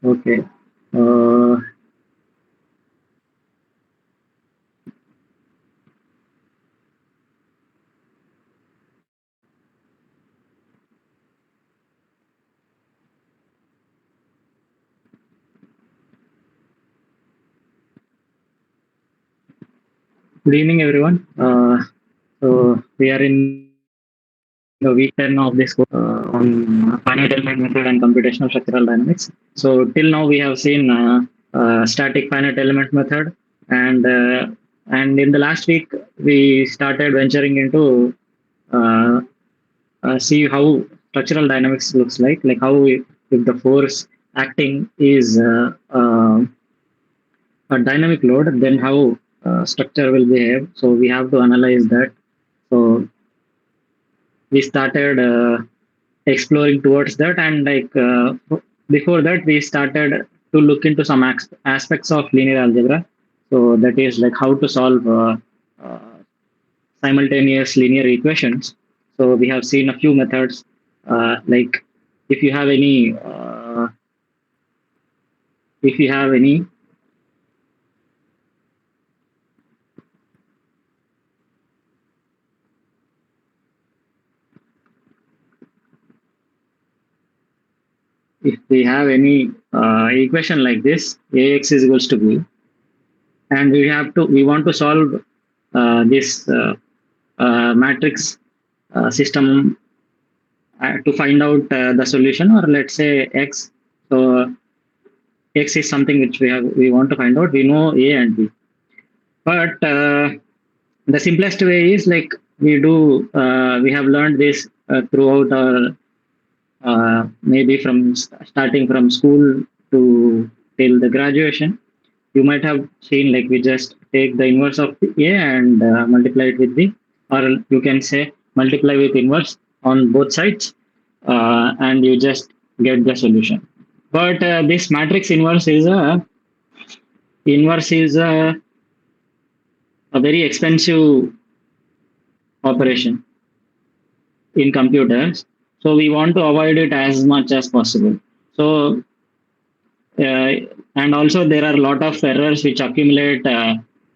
Okay. Uh, Good evening, everyone. So we are in the week 10 of this course on finite element method and computational structural dynamics. So till now we have seen static finite element method, and in the last week we started venturing into uh, see how structural dynamics looks like how if the force acting is a dynamic load, then how structure will behave. So we have to analyze that. So we started exploring towards that, and before that we started to look into some aspects of linear algebra. So that is like how to solve uh, simultaneous linear equations. So we have seen a few methods, like if you have any if you have any if we have any equation like this, ax is equals to b, and we want to solve this matrix system to find out the solution, or let's say x. So x is something which we want to find out. We know a and b, but the simplest way is like we have learned this throughout our maybe from starting from school to till the graduation. You might have seen like we just take the inverse of a and multiply it with b, or you can say multiply with inverse on both sides, and you just get the solution. But this matrix inverse is a very expensive operation in computers. So we want to avoid it as much as possible. So uh, and also there are a lot of errors which accumulate,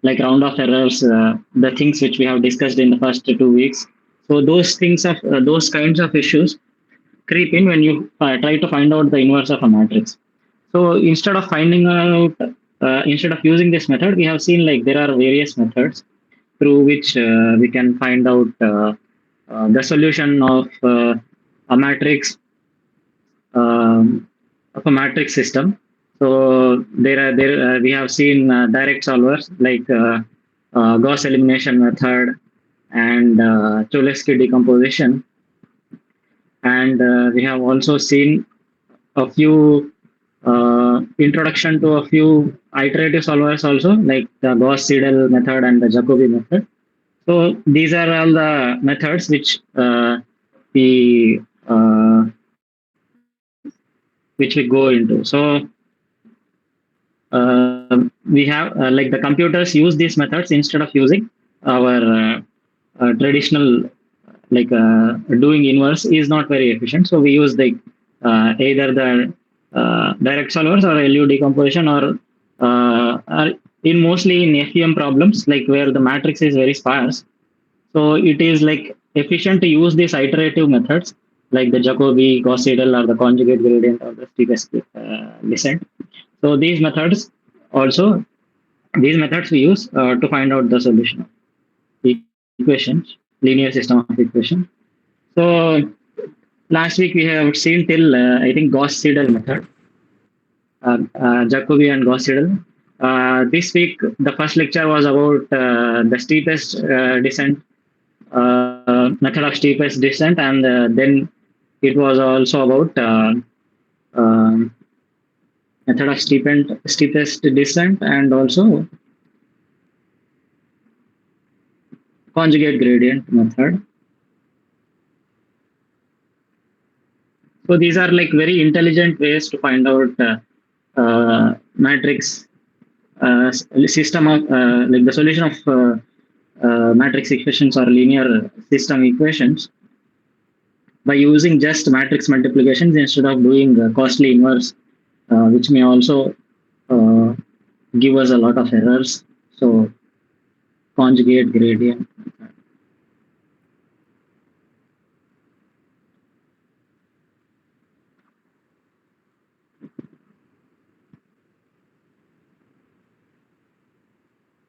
like round of errors, the things which we have discussed in the first 2 weeks. So those kinds of issues creep in when you try to find out the inverse of a matrix. So instead of using this method, we have seen like there are various methods through which we can find out the solution a matrix of a matrix system. So we have seen direct solvers like Gauss elimination method and Cholesky decomposition, and we have also seen a few introduction to a few iterative solvers also, like the Gauss-Seidel method and the Jacobi method. So these are all the methods we uh, which we go into. So we have like the computers use these methods instead of using our traditional, like doing inverse is not very efficient. So we use the either the direct solvers or LU decomposition, or in mostly in FEM problems, like where the matrix is very sparse. So it is like efficient to use these iterative methods like the Jacobi, Gauss-Seidel, or the conjugate gradient, or the steepest descent. So also these methods we use to find out the solution of equations, linear system of equations. So last week we have seen till I think Gauss-Seidel method, Jacobi and Gauss-Seidel. This week the first lecture was about the steepest descent, method of steepest descent, and then it was also about um method of steepest descent, and also conjugate gradient method. So these are like very intelligent ways to find out matrix system of like the solution of matrix equations or linear system equations by using just matrix multiplications instead of doing costly inverse which may also uh, give us a lot of errors. So conjugate gradient.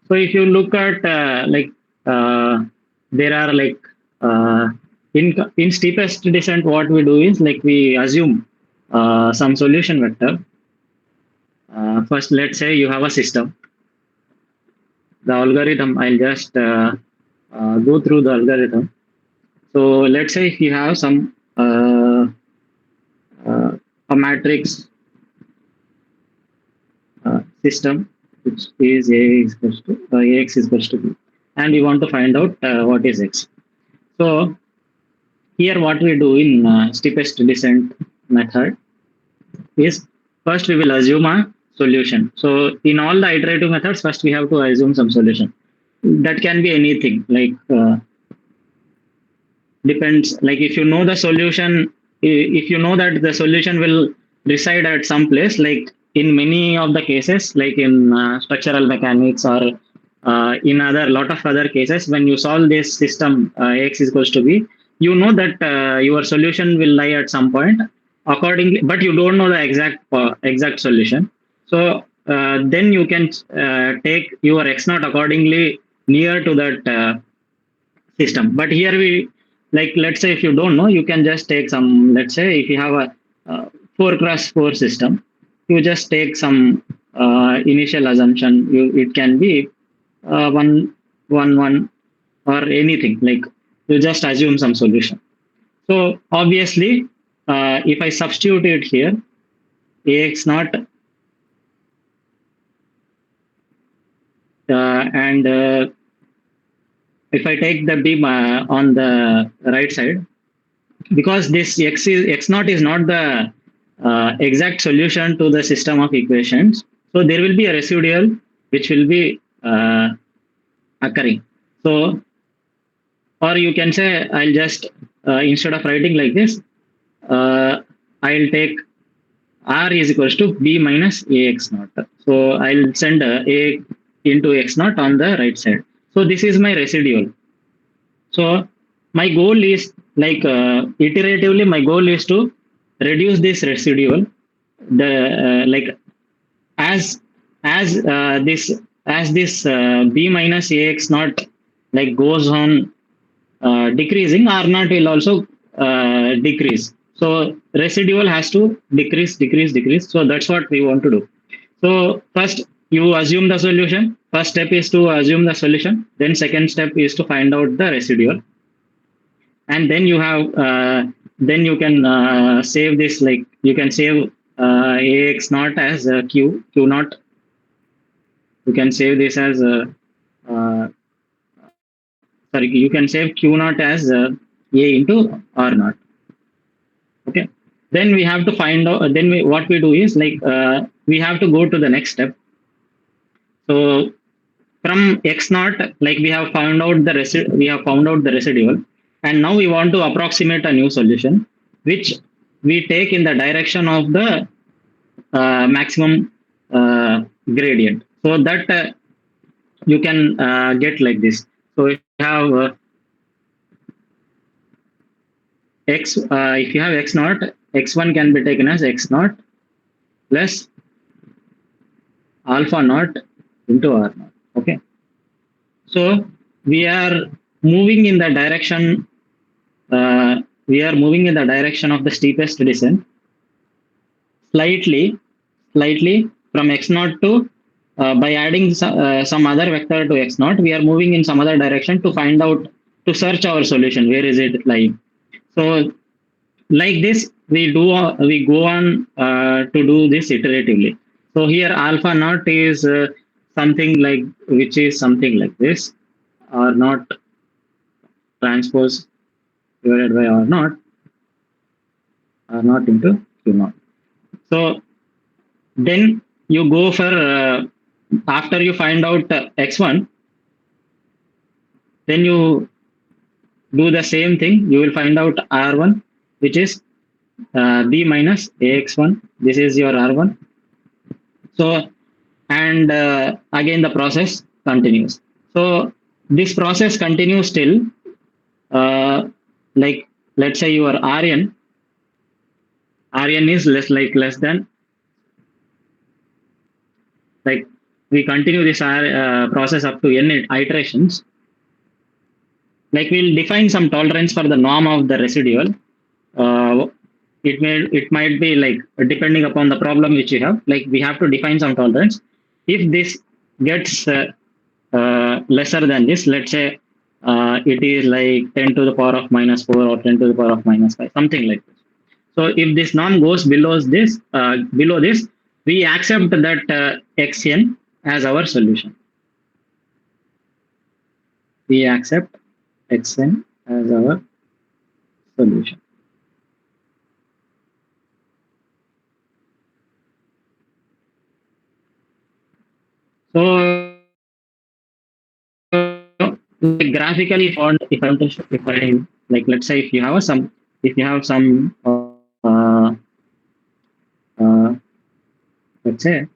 So if you look at there are like in steepest descent, what we do is like we assume some solution vector. First, let's say you have a system. The algorithm, I'll just go through the algorithm. So let's say if you have some a matrix system which is ax is equals to b, and we want to find out what is x. So here what we do in steepest descent method is first we will assume a solution. So in all the iterative methods, first we have to assume some solution. That can be anything like depends. Like if you know the solution, if you know that the solution will reside at some place, like in many of the cases, like in structural mechanics or in other lot of other cases, when you solve this system x is equals to b, you know that your solution will lie at some point accordingly, but you don't know the exact solution. So then you can take your x naught accordingly near to that system. But here we, like, let's say if you don't know, you can just take some, let's say if you have a 4 cross 4 system, you just take some initial assumption. It can be 1 1 1 or anything, like you just assume some solution. So obviously if I substitute it here, ax naught and if I take the beam on the right side, because this x naught is not the exact solution to the system of equations, so there will be a residual which will be occurring. So, or you can say I'll just instead of writing like this, I'll take r is equals to b minus ax naught. So I'll send a into x naught on the right side. So this is my residual. So my goal is like iteratively, my goal is to reduce this residual. The like as this b minus ax naught like goes on decreasing, r naught will also decrease. So residual has to decrease. So that's what we want to do. So first you assume the solution. First step is to assume the solution. Then second step is to find out the residual. And then you have then you can save this, like you can save ax naught as q naught. You can save this as uh, sorry, you can save q naught as a into r naught. Okay, then we have to find out, then what we do is like we have to go to the next step. So from x naught, like we have found out the residual, and now we want to approximate a new solution which we take in the direction of the maximum gradient. So that you can get like this. So if you have if you have x naught, x1 can be taken as x naught plus alpha naught into r naught. Okay, so we are moving in the direction. We are moving in the direction of the steepest descent, slightly from x naught to by adding some other vector to x naught, we are moving in some other direction to find out, to search our solution. Where is it lying? So like this, we go on to do this iteratively. So here alpha naught is something like, which is something like this, r naught transpose divided by r naught into q naught. So then you go for after you find out x1, then you do the same thing. You will find out r1, which is b minus ax1. This is your r1. So, and again the process continues. So this process continues till uh, like let's say your Rn is less than like we continue this process up to n iterations. Like we'll define some tolerance for the norm of the residual. Uh, it might be like depending upon the problem which you have. Like we have to define some tolerance. If this gets lesser than this, let's say it is like 10 to the power of minus 4 or 10 to the power of minus 5, something like this. So if this norm goes below this, we accept that xn as our solution. We accept xn as our solution. So like graphically, if I like, let's say if you have some, uh, let's say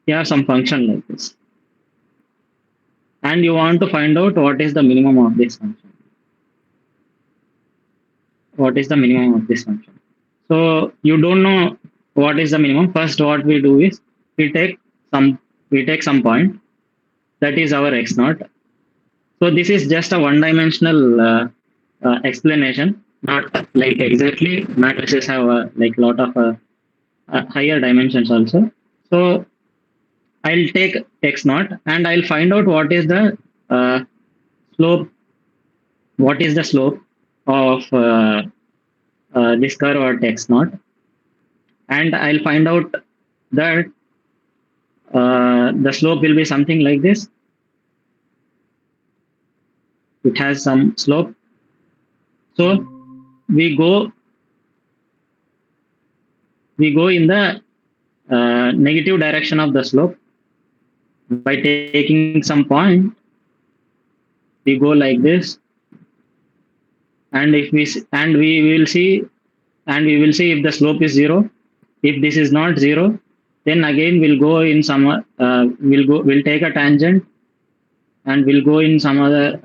you have some function like this, and you want to find out what is the minimum of this function. What is the minimum of this function? So you don't know what is the minimum. First, what we do is we take some we take some point that is our x naught. So this is just a one-dimensional explanation, not like exactly. Matrices have like lot of higher dimensions also. So I'll take x naught and I'll find out uh, slope. What is the slope of this curve at x naught, and I'll find out that the slope will be something like this. It has some slope. So we go in the negative direction of the slope by taking some point. We go like this, and if we and we will see if the slope is zero. If this is not zero, then again we'll go in some we'll take a tangent and we'll go in some other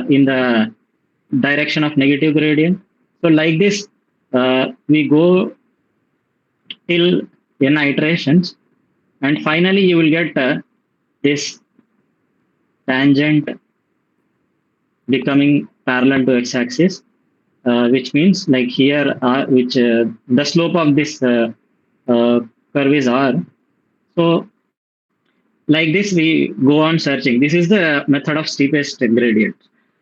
in the direction of negative gradient. So like this, we go till n iterations, and finally you will get this tangent becoming parallel to x-axis, which means like here which the slope of this curve is r. So like this we go on searching. This is the method of steepest gradient.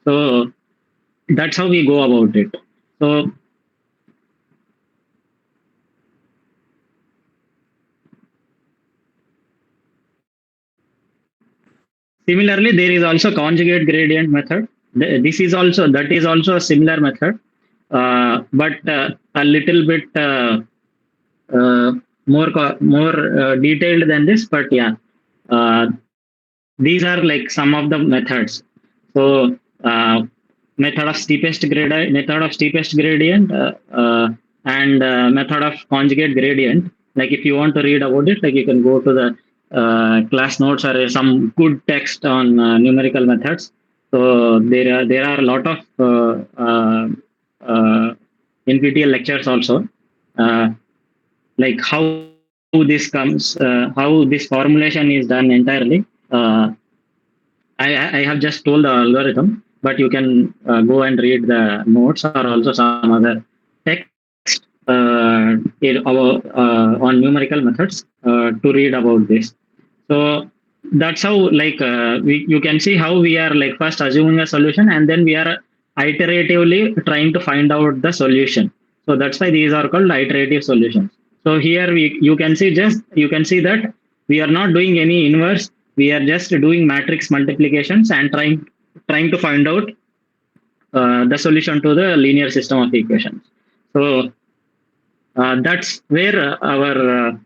So that's how we go about it. So similarly, there is also conjugate gradient method. This is also that is also a similar method, but a little bit uh, more detailed than this. But yeah, uh, these are like some of the methods. So method of steepest gradient, and method of conjugate gradient. Like if you want to read about it, like you can go to the class notes or some good text on numerical methods. So there are a lot of NPTEL lectures also, uh, like how this formulation is done entirely. I have just told the algorithm, but you can go and read the notes or also some other text on numerical methods to read about this. So that's how like you can see how we are like first assuming a solution and then we are iteratively trying to find out the solution. So that's why these are called iterative solutions. So here you can see that we are not doing any inverse. We are just doing matrix multiplications and trying to find out the solution to the linear system of equations. So that's where our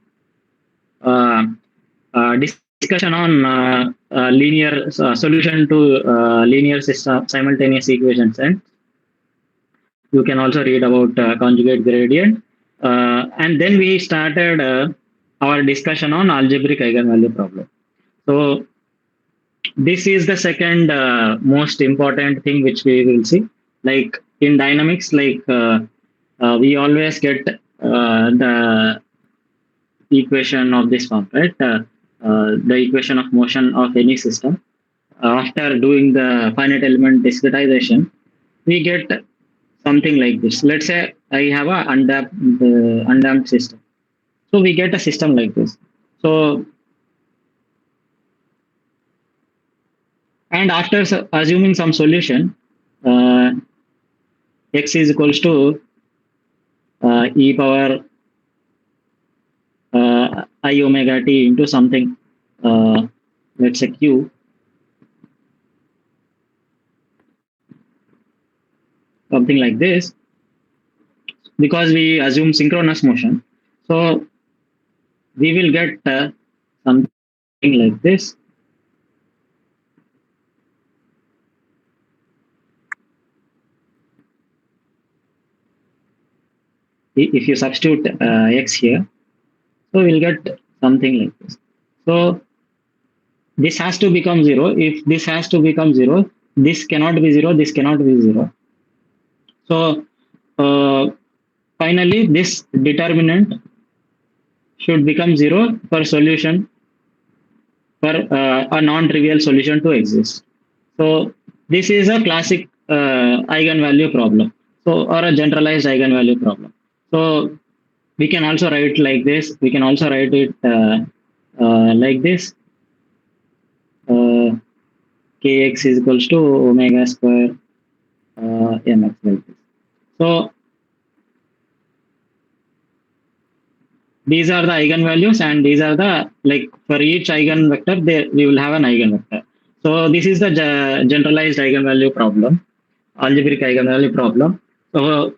discussion on linear solution to linear system simultaneous equations, and you can also read about conjugate gradient. And then we started our discussion on algebraic eigenvalue problem. So this is the second most important thing which we will see. Like in dynamics, we always get the equation of this form, right? The equation of motion of any system. After doing the finite element discretization, we get something like this. Let's say I have a undamped system. So we get a system like this. So, and after assuming some solution, uh, x is equals to e power I omega t into something, let's say q, something like this, because we assume synchronous motion. So we will get something like this. If you substitute x here, so we'll get something like this. So this has to become zero. If this has to become zero, this cannot be zero, this cannot be zero. So uh, finally, this determinant should become zero for solution, for a non-trivial solution to exist. So this is a classic eigenvalue problem. So, or a generalized eigenvalue problem. So we can also write like this. We can also write it like this. Uh, kx is equals to omega square mx like this. So these are the eigenvalues, and these are the, like, for each eigenvector there we will have an eigenvector. So this is the generalized eigenvalue problem, algebraic eigenvalue problem. So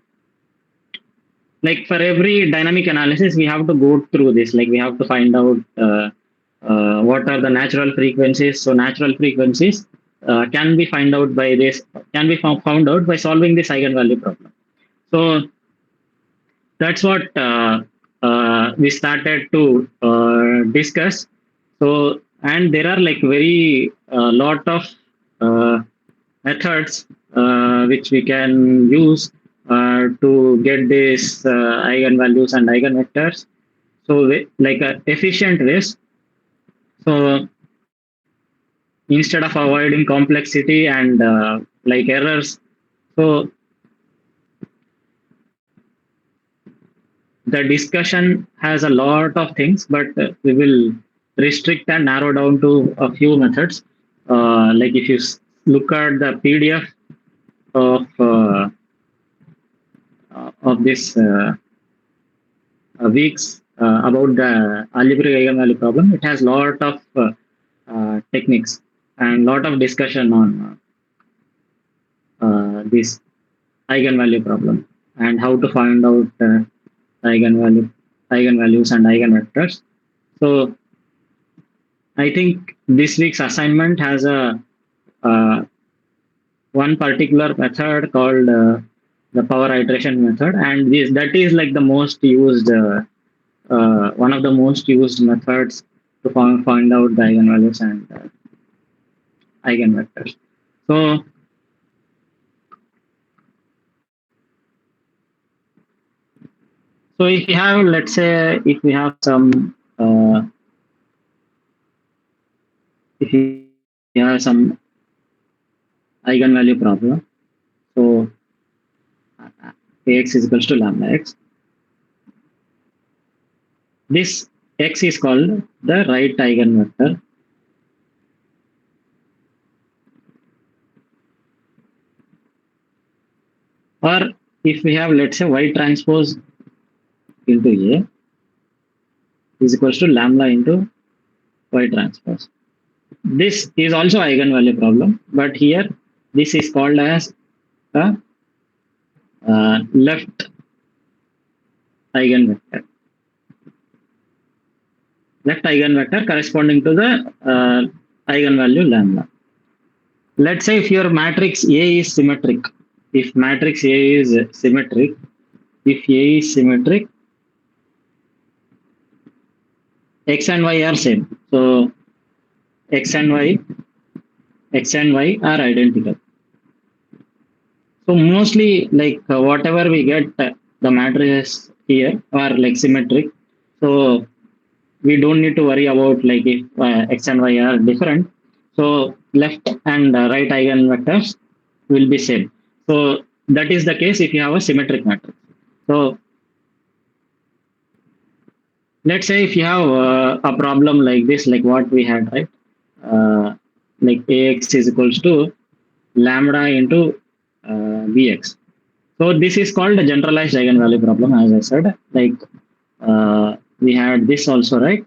like for every dynamic analysis we have to go through this, like we have to find out what are the natural frequencies. So natural frequencies can be found out by this, can be found out by solving this eigenvalue problem. So that's what we started to discuss. So, and there are like very lot of uh, methods which we can use to get these eigenvalues and eigenvectors. So, like efficient ways. So, instead of avoiding complexity and like errors, so the discussion has a lot of things, but we will restrict and narrow down to a few methods. Like if you look at the PDF of this weeks about the algebraic eigenvalue problem, it has lot of techniques and lot of discussion on this eigenvalue problem and how to find out eigenvalue, eigenvalues and eigenvectors. So I think this week's assignment has a one particular method called the power iteration method, and this, that is like the most used, one of the most used methods to find out the eigenvalues and eigenvectors. So so if we have, let's say, if we have some if you have some eigenvalue problem, so ax is equals to lambda x. This x is called the right eigenvector. Or if we have, let's say, y transpose into A is equals to lambda into y transpose. This is also eigenvalue problem, but here this is called as a left eigenvector. Left eigenvector corresponding to the eigenvalue lambda. Let's say if your matrix A is symmetric, if matrix A is symmetric, if A is symmetric, X and Y are same. So X and Y, X and Y are identical. So mostly like whatever we get, the matrices here are like symmetric. So we don't need to worry about like if X and Y are different. So left and right eigenvectors will be same. So that is the case if you have a symmetric matrix. So let's say if you have a problem like this, like what we had, right? Uh, like Ax is equals to lambda into Bx. So this is called a generalized eigenvalue problem, as I said. Like we had this also, right?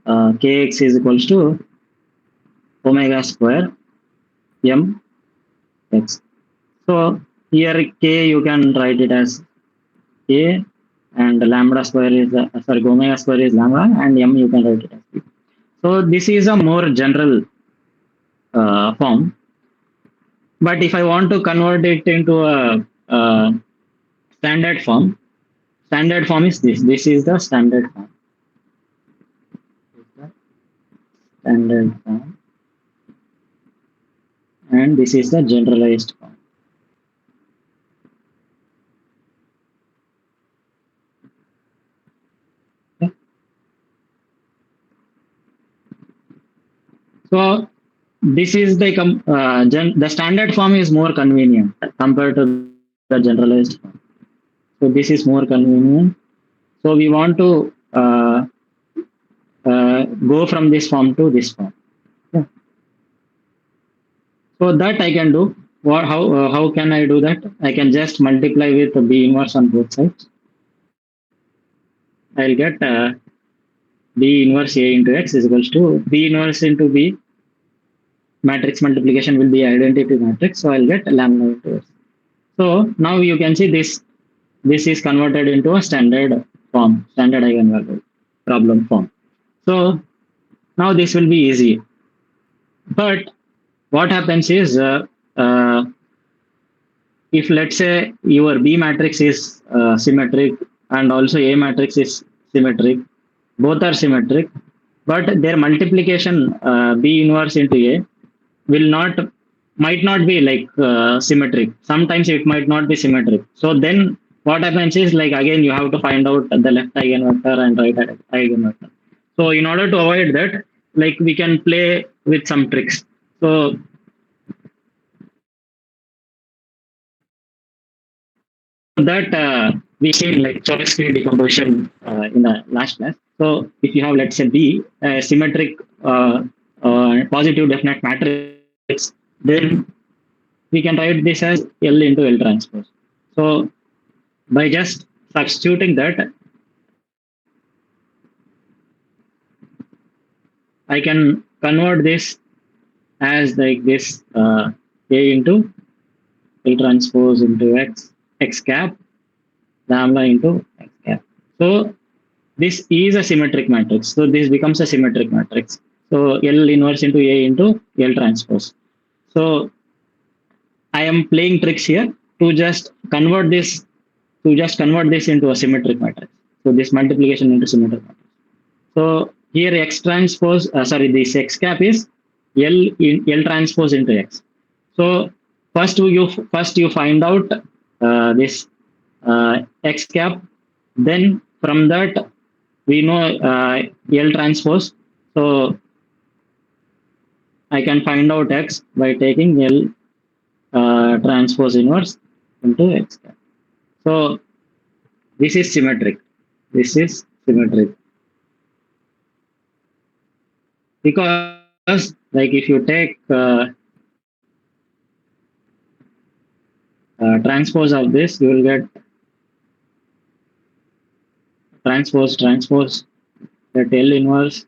Kx is equals to omega square m x. So here k you can write it as k, and lambda square is sorry, omega square is lambda, and m you can write it as p. So this is a more general form. But if I want to convert it into a standard form, standard form is this. This is the standard form. Standard form, and this is the generalized form. Okay. So this is the the standard form is more convenient compared to the generalized form. So this is more convenient. So we want to go from this form to this form. Yeah. So that I can do. What? How can I do that? I can just multiply with B inverse on both sides. I'll get B inverse A into X is equals to B inverse into B. Matrix multiplication will be identity matrix. So I'll get lambda into X. So now you can see this is converted into a standard form, standard eigenvalue problem form. So now this will be easy. But what happens is uh, if let's say your B matrix is symmetric and also A matrix is symmetric, both are symmetric, but their multiplication B inverse into A will not might not be like symmetric. Sometimes it might not be symmetric. So then what happens is like again you have to find out the left eigenvector and right eigenvector. So in order to avoid that, like we can play with some tricks. So that we seen like Chomsky decomposition in the last class. So if you have let's say B symmetric positive definite matrix, then we can write this as L into L transpose. So by just substituting that, I can convert this as like this A into L transpose into X cap, lambda into X cap. So this is a symmetric matrix. So this becomes a symmetric matrix. So L inverse into A into L transpose. So I am playing tricks here to just convert this into a symmetric matrix. So this multiplication into symmetric matrix. So here X transpose, this X cap is L transpose into X. So first you find out this X cap. Then from that we know L transpose. So I can find out X by taking L transpose inverse into X cap. So this is symmetric. This is symmetric because like if you take transpose of this, you will get transpose that L inverse,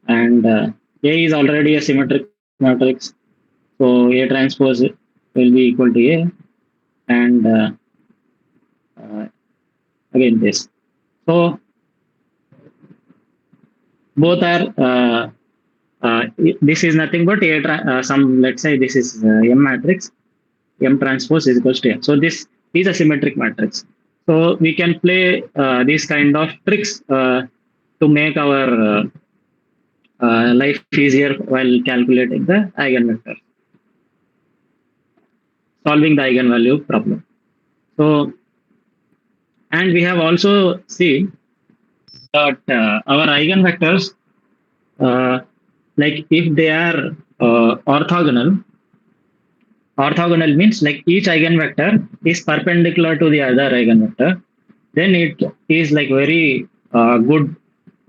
and A is already a symmetric matrix, so A transpose will be equal to A, and again this. So both are this is nothing but some, let's say this is M matrix, M transpose is equals to A. So this is a symmetric matrix. So we can play these kind of tricks to make our life easier while calculating the eigenvector, solving the eigenvalue problem. So, and we have also seen that our eigenvectors, uh, like if they are orthogonal, orthogonal means like each eigenvector is perpendicular to the other eigenvector, then it is like very good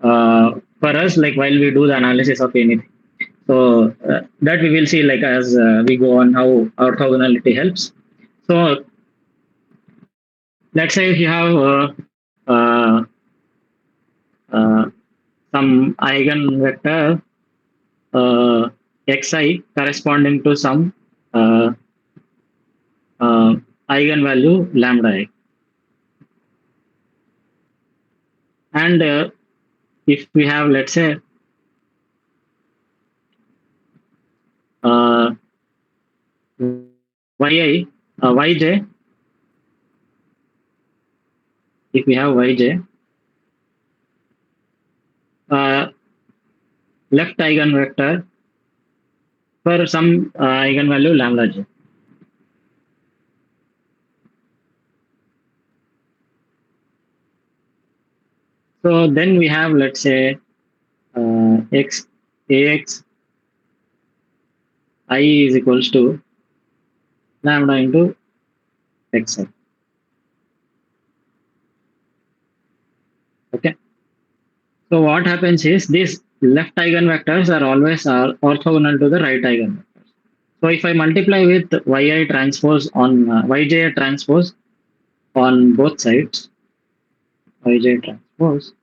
for us, like while we do the analysis of anything. So that we will see like as we go on how orthogonality helps. So let's say if you have uh, some eigenvector xi corresponding to some uh, uh, eigenvalue lambda I. And if we have, let's say, uh, yi, yj, if we have yj, uh, left eigenvector for some eigenvalue lambda j. So then we have, let's say, x ax I is equals to lambda into xi. Okay. So what happens is these left eigenvectors are always orthogonal to the right eigenvectors. So if I multiply with yi transpose on yj transpose on both sides, yj transpose,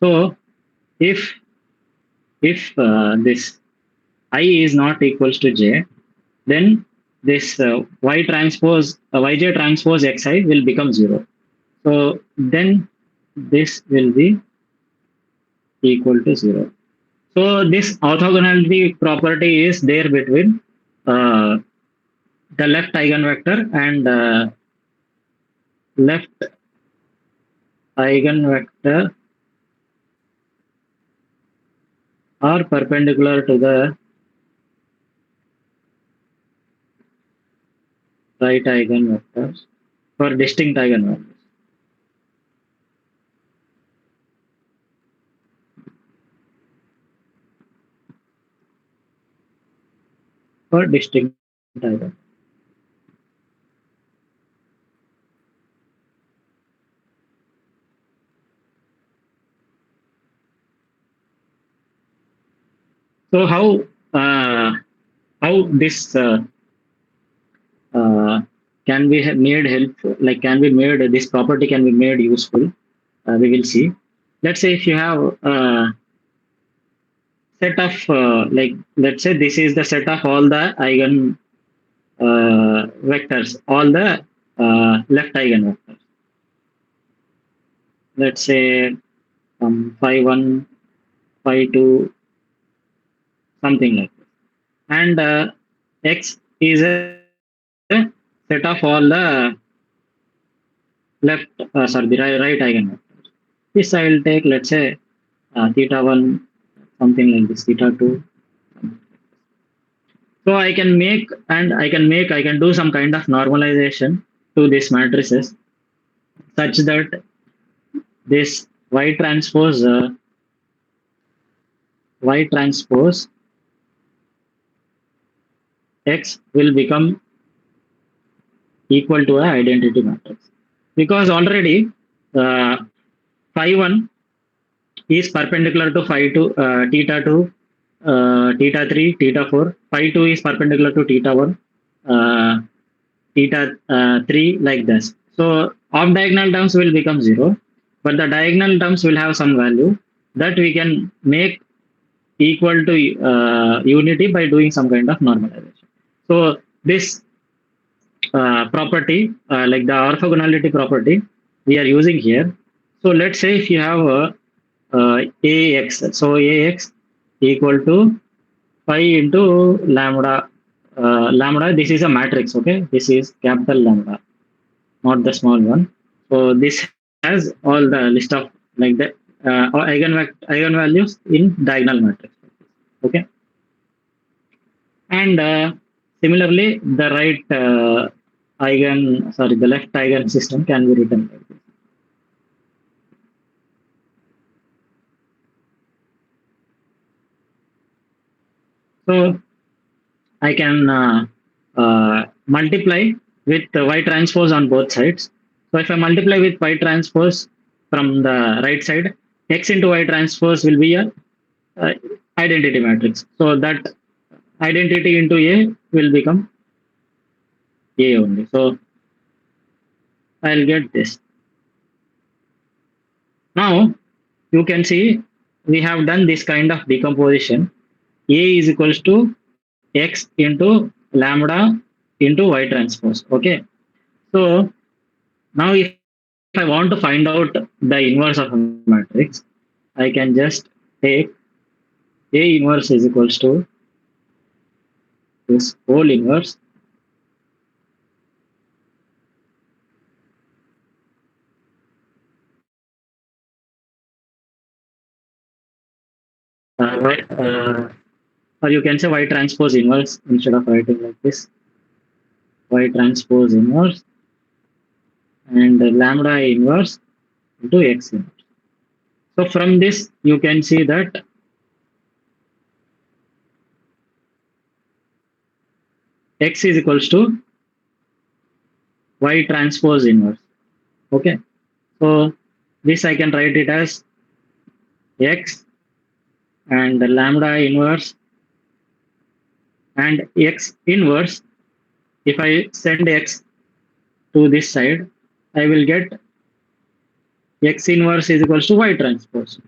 so if this I is not equals to j, then this y transpose yj transpose xi will become 0. So then this will be equal to 0. So this orthogonality property is there between uh, the left eigenvector and left eigenvector are perpendicular to the right eigenvectors for distinct eigenvalues. For distinct eigenvalues. So how this can be made helpful? Like can be made this property can be made useful? We will see. Let's say if you have set of like let's say this is the set of all the eigen vectors, all the left eigenvectors. Let's say phi 1, phi 2, something like this. And x is a set of all the left, sorry, the right eigenvectors. This I will take, let's say, theta 1, something like this, theta 2. So I can make, I can do some kind of normalization to these matrices such that this y transpose x will become equal to an identity matrix, because already uh, phi 1 is perpendicular to phi 2, theta 2, theta 3, theta 4. Phi 2 is perpendicular to theta 1, theta 3, like this. So off diagonal terms will become 0, but the diagonal terms will have some value that we can make equal to unity by doing some kind of normalization. So this property, like the orthogonality property, we are using here. So let's say if you have ax, so ax equal to pi into lambda. Lambda, this is a matrix, okay? This is capital lambda. not the small one. So this has all the list of like the eigenvalues in diagonal matrix. Okay, and similarly, the the left eigen system can be written like this. So I can multiply with y transpose on both sides. So if I multiply with y transpose from the right side, x into y transpose will be a uh, identity matrix. So that identity into A will become A only. So I'll get this. Now you can see we have done this kind of decomposition. A is equals to x into lambda into y transpose. Okay. So now if I want to find out the inverse of a matrix, I can just take A inverse is equals to this whole inverse y, or you can say y transpose inverse instead of writing like this, y transpose inverse and lambda inverse into x inverse. So from this you can see that x is equals to y transpose inverse. Okay, so this I can write it as x and lambda inverse and x inverse. If I send x to this side, I will get x inverse is equals to y transpose.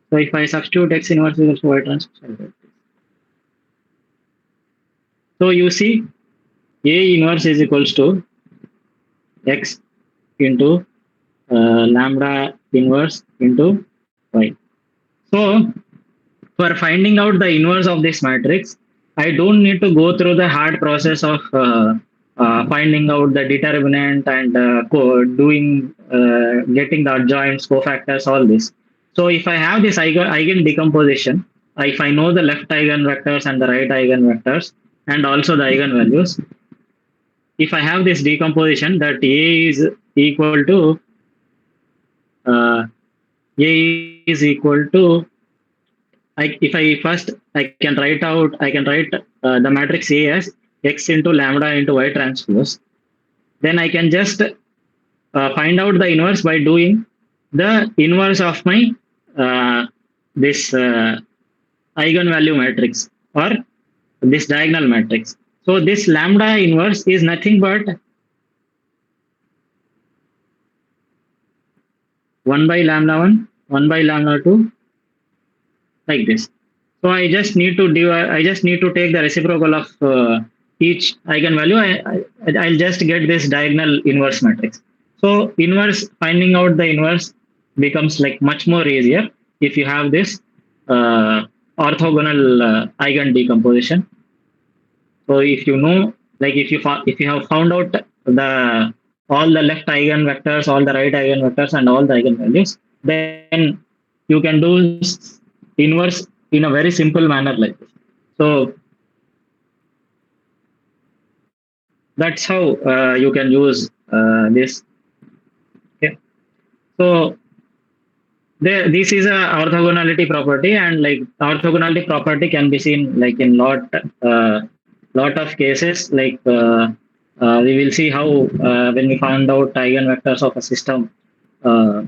So if I substitute x inverse is equals to y transpose, I get this. So you see, A inverse is equals to x into lambda inverse into y. So for finding out the inverse of this matrix, I don't need to go through the hard process of finding out the determinant and getting the adjoints, cofactors, all this. So if I have this eigen decomposition, if I know the left eigenvectors and the right eigenvectors and also the eigenvalues, if I have this decomposition that A is equal to uh, A is equal to if I first I can write the matrix A as x into lambda into y transpose. Then I can just find out the inverse by doing the inverse of my this eigenvalue matrix or this diagonal matrix. So this lambda inverse is nothing but 1 by lambda 1, 1 by lambda 2, like this. So I just need to take the reciprocal of each eigenvalue. I'll just get this diagonal inverse matrix. So finding out the inverse becomes like much more easier if you have this orthogonal eigen decomposition. So if you know, like if you have found out the all the left eigenvectors, all the right eigenvectors, and all the eigenvalues, then you can do inverse in a very simple manner like this. So that's how you can use this. Okay. So this is a orthogonality property, and like orthogonality property can be seen like in uh, lot of cases. Like we will see how when we find out eigenvectors of a system, uh,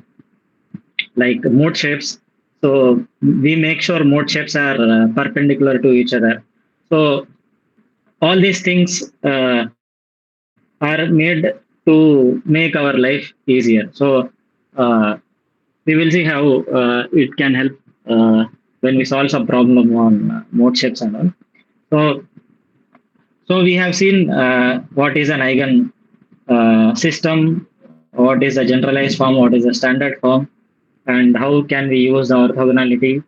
like mode shapes. So we make sure mode shapes are perpendicular to each other. So all these things are made to make our life easier. So we will see how it can help when we solve some problem on mode shapes and all. So, so we have seen what is an eigen system, what is the generalized form, what is the standard form, and how can we use the orthogonality.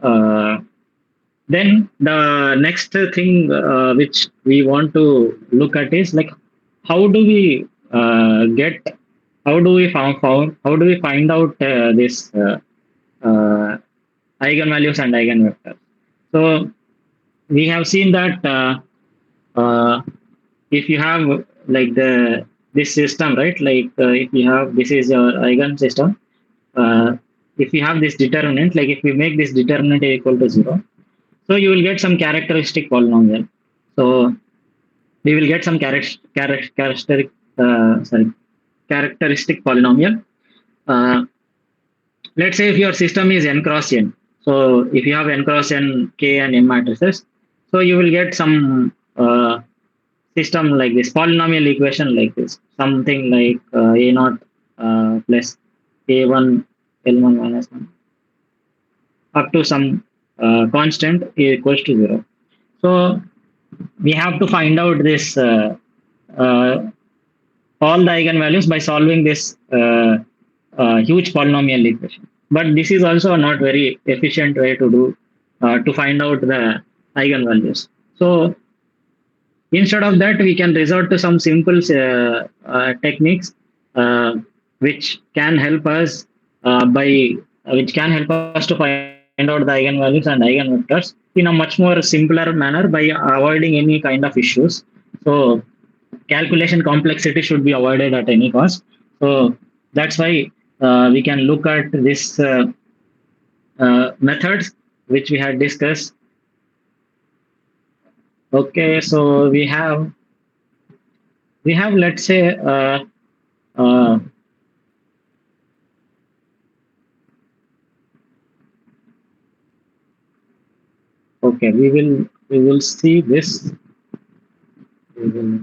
Uh, then the next thing which we want to look at is like how do we get how do we find out this uh, eigenvalues and eigenvectors? So we have seen that uh, if you have like this system, right? Like if you have this is your eigen system. Uh, if you have this determinant, like if we make this determinant equal to zero, so you will get some characteristic polynomial. So we will get some characteristic polynomial. Uh, let's say if your system is n cross n. So if you have n cross n, k and m matrices, so you will get some system like this, polynomial equation like this, something like a naught plus a1 l1 minus 1 up to some constant equals to 0. So we have to find out this uh, all the eigenvalues by solving this huge polynomial equation. But this is also not very efficient way to do to find out the eigenvalues. So instead of that, we can resort to some simple techniques uh, which can help us which can help us to find out the eigenvalues and eigenvectors in a much more simpler manner by avoiding any kind of issues. So calculation complexity should be avoided at any cost. So that's why we can look at this methods which we had discussed. Okay, so we have let's say uh, okay, we will see this. We will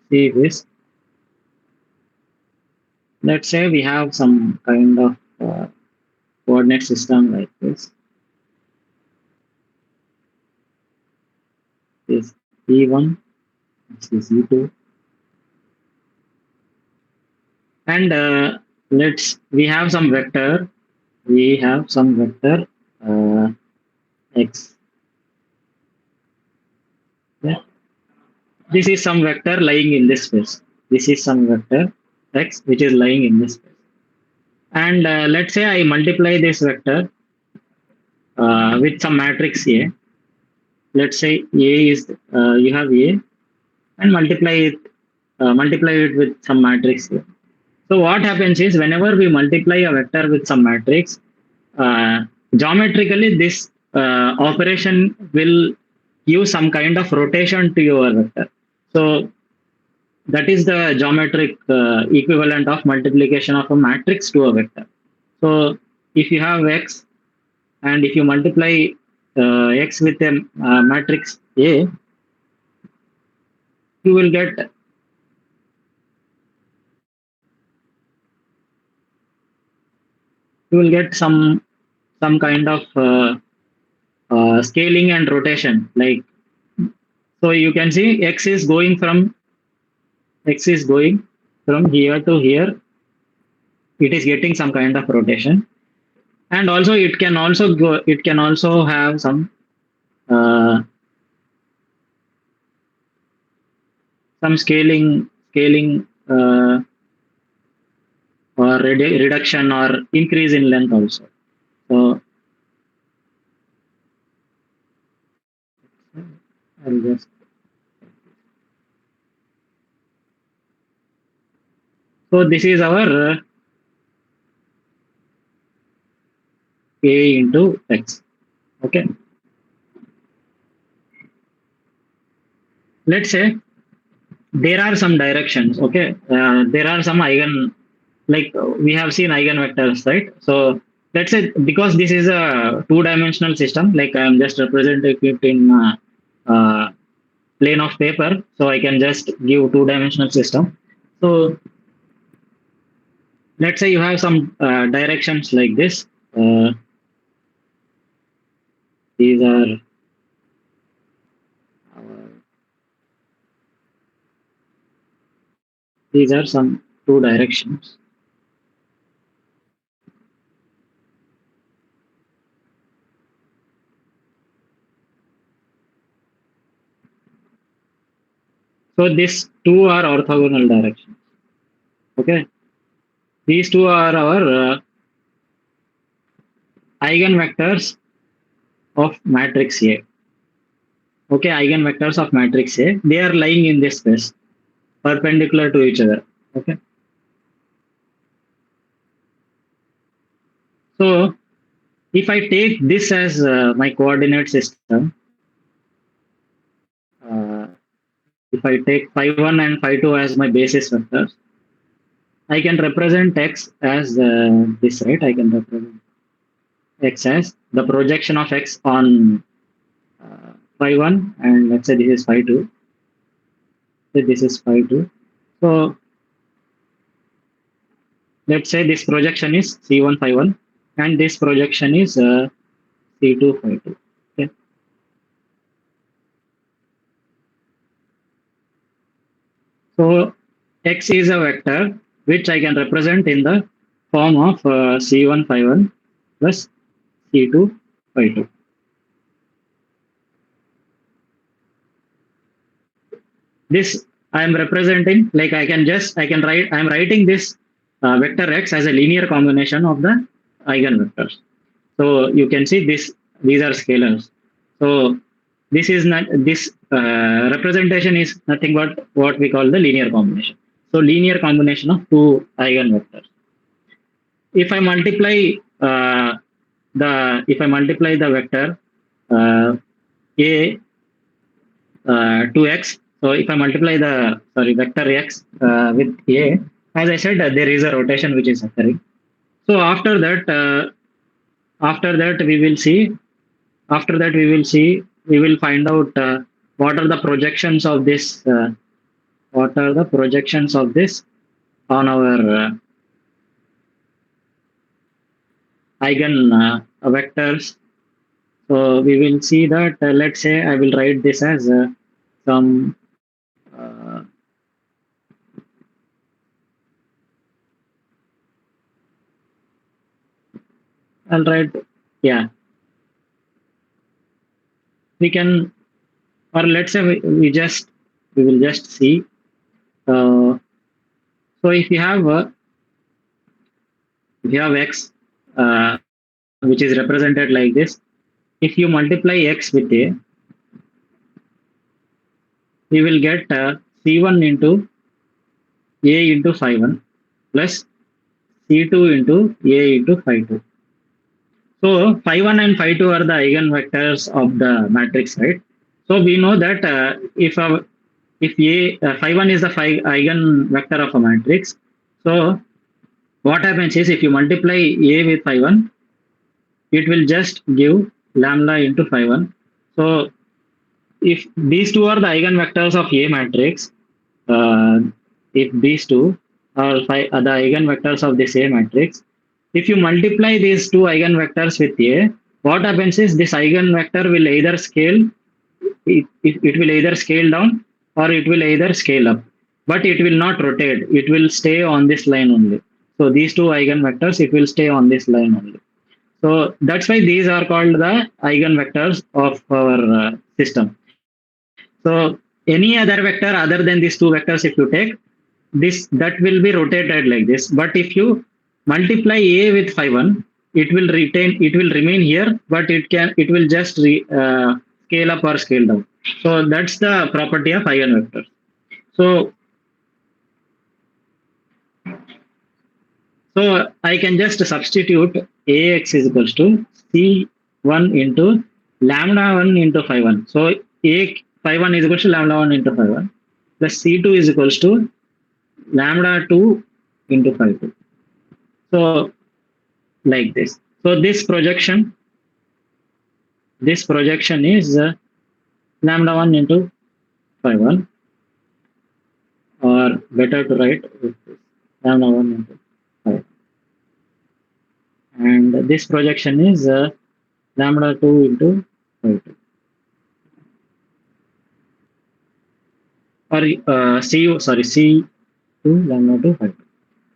see this. Let's say we have some kind of coordinate system like this. This E1, this is E2, and we have some vector. We have some vector x. Yeah. This is some vector lying in this space. This is some vector x which is lying in this space. And let's say I multiply this vector with some matrix A. Let's say A is you have A and multiply it with some matrix A. So what happens is whenever we multiply a vector with some matrix, uh, geometrically this operation will give some kind of rotation to your vector. So that is the geometric equivalent of multiplication of a matrix to a vector. So if you have x and if you multiply x with a matrix A, you will get some kind of scaling and rotation. Like so, you can see x is going from here to here. It is getting some kind of rotation, and also it can also go. It can also have uh, some scaling or reduction or increase in length also. So I'll just so this is our a into x. Okay, let's say there are some directions. Okay, there are some eigen like we have seen eigenvectors, right? So let's say because this is a two-dimensional system, like I am just representing it in plane of paper, so I can just give two-dimensional system. So let's say you have some directions like this. These are uh, these are some two directions. So these two are orthogonal directions. Okay, these two are our eigenvectors of matrix A. Okay, eigenvectors of matrix A. They are lying in this space, perpendicular to each other. Okay, so if I take this as my coordinate system, if I take phi1 and phi2 as my basis vectors, I can represent x as this, right? I can represent x as the projection of x on phi1, and let's say this is phi2. So this is phi2. So let's say this projection is c1 phi1, and this projection is c2 phi2. Okay. So x is a vector which I can represent in the form of c1 phi1 plus c2 phi2. This I am representing, like I can write, I am writing this vector x as a linear combination of the eigenvectors. So you can see this, these are scalars. So this is not, this representation is nothing but what we call the linear combination. So linear combination of two eigenvectors. If I multiply if I multiply the vector a to x, so if I multiply the vector x with a, as I said, there is a rotation which is occurring. So after that we will see after that we will find out what are the projections of this on our eigen vectors. So we will see that, let's say I will write this as some uh, I'll write, yeah, we can, or let's say we will just see. uh, so if you have x which is represented like this, if you multiply x with a, we will get c1 into a into phi1 plus c2 into a into phi2. So phi1 and phi2 are the eigenvectors of the matrix, right? So we know that if a phi1 is the eigenvector of a matrix, so what happens is if you multiply a with phi1, it will just give lambda into phi1. So if these two are the eigenvectors of a matrix, uh, if these two are the eigenvectors of this A matrix, if you multiply these two eigenvectors with A, what happens is this eigenvector will either it will either scale down or it will either scale up, but it will not rotate. It will stay on this line only. So these two eigenvectors, it will stay on this line only. So that's why these are called the eigenvectors of our system. So any other vector other than these two vectors, if you take this, that will be rotated like this. But if you multiply a with phi1, it will remain here, but it will just scale up or scale down. So that's the property of eigenvectors. So so I can just substitute ax is equals to c1 into lambda 1 into phi1. So a phi1 is equals to lambda 1 into phi1 plus c2 is equals to lambda 2 into phi2. So like this. So this projection is lambda 1 into phi1, or better to write with this, lambda 1 into phi. And this projection is lambda 2 into phi2. Or C2 lambda 2 phi2.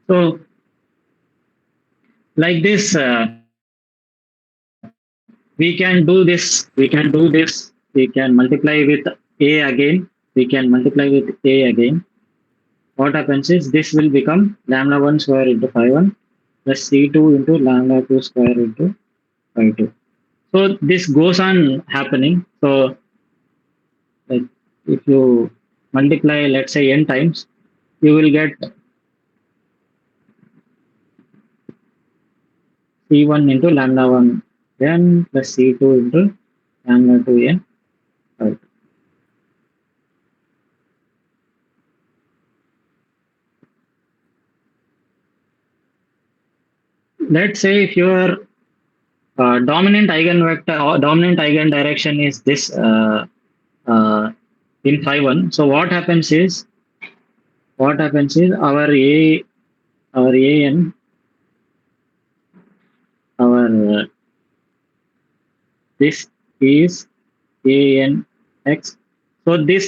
So like this, we can do this. We can multiply with a again we can multiply with A again. What happens is this will become lambda 1 square into phi 1 plus C2 into lambda 2 square into phi 2. So this goes on happening. So like if you multiply, let's say n times, you will get C1 into lambda 1 n plus C2 into lambda 2 n. Right. Let's say if your dominant eigenvector or dominant eigen direction is this uh, in phi 1. So what happens is our an our this is an x. So this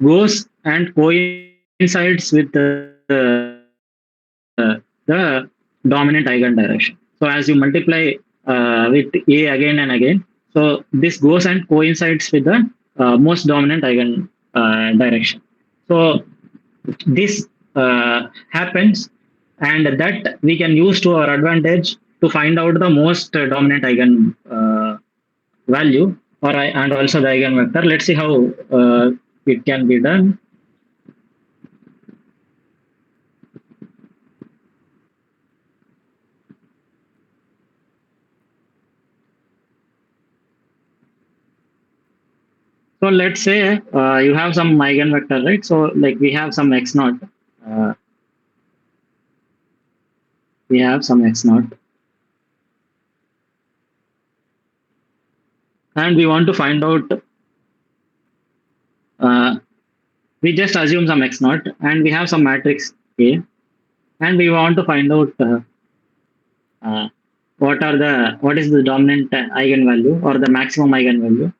goes and coincides with the dominant eigen direction. So as you multiply with A again and again, so this goes and coincides with the most dominant eigen direction. So this happens, and that we can use to our advantage to find out the most dominant eigen value and also the eigenvector. Let's see how it can be done. So let's say you have some eigenvector, right? So like we have some x naught. Uh, we have some x naught, and we want to find out. Uh, we just assume some x naught, and we have some matrix A, and we want to find out uh, what is the dominant eigenvalue or the maximum eigenvalue.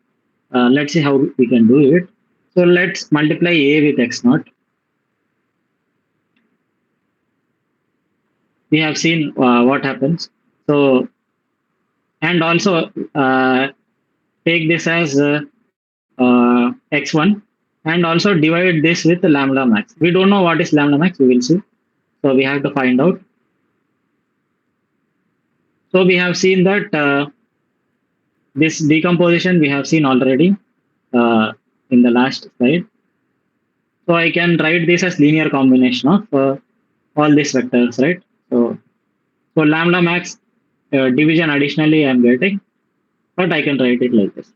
Let's see how we can do it. So let's multiply A with x naught. We have seen what happens. So, and also take this as x1 and also divide this with lambda max. We don't know what is lambda max, we will see. So we have to find out. So we have seen that this decomposition we have seen already in the last slide. So I can write this as linear combination of all these vectors, right? So lambda max division additionally I am getting, but I can write it like this.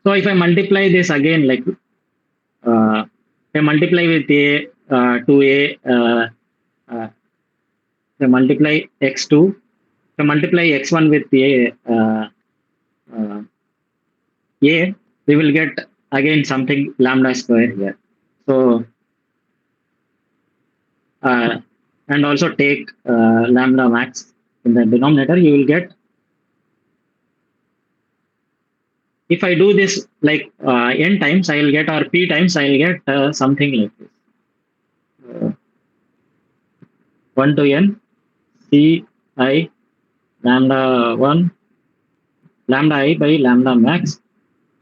So if I multiply this again, like I multiply with A to A, I multiply x2, I multiply x1 with uh, A, we will get again something lambda square here. So and also take lambda max in the denominator, you will get, if I do this like n times, I will get, or p times, I will get something like this. 1 to n c I lambda 1 lambda I by lambda max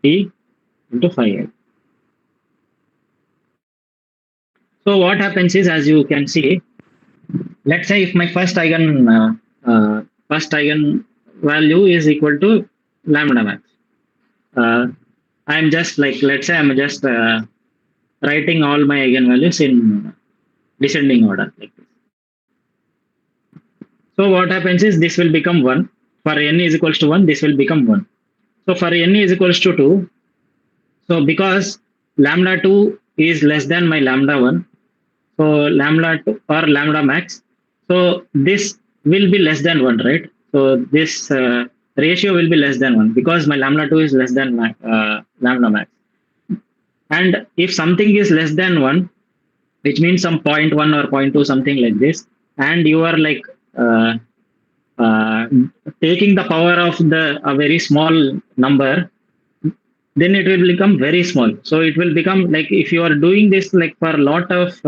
t into phi I. So what happens is, as you can see, let's say if my first eigen value is equal to lambda max. I'm just like, let's say I'm just writing all my eigenvalues in descending order like this. So what happens is this will become 1. For n is equals to 1, this will become 1. So for n is equals to 2, so because lambda 2 is less than my lambda 1, so lambda 2 or lambda max, so this will be less than 1, right? So this ratio will be less than 1 because my lambda 2 is less than my lambda max. And if something is less than 1, which means some 0.1 or 0.2, something like this, and you are like uh, taking the power of a very small number, then it will become very small. So it will become like, if you are doing this like for a lot of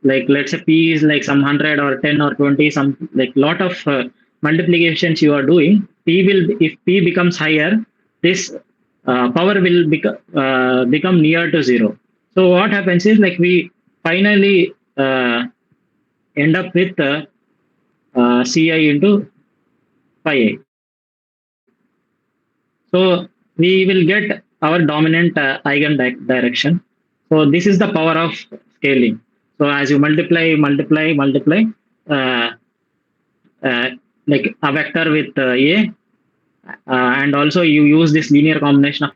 like, let's say p is like some 100 or 10 or 20, some like lot of multiplications you are doing, p will, if p becomes higher, this power will become near to zero. So what happens is like we finally end up with Ci into phi a. So we will get our dominant direction. So this is the power of scaling. So as you multiply, uh, uh, like a vector with a, and also you use this linear combination of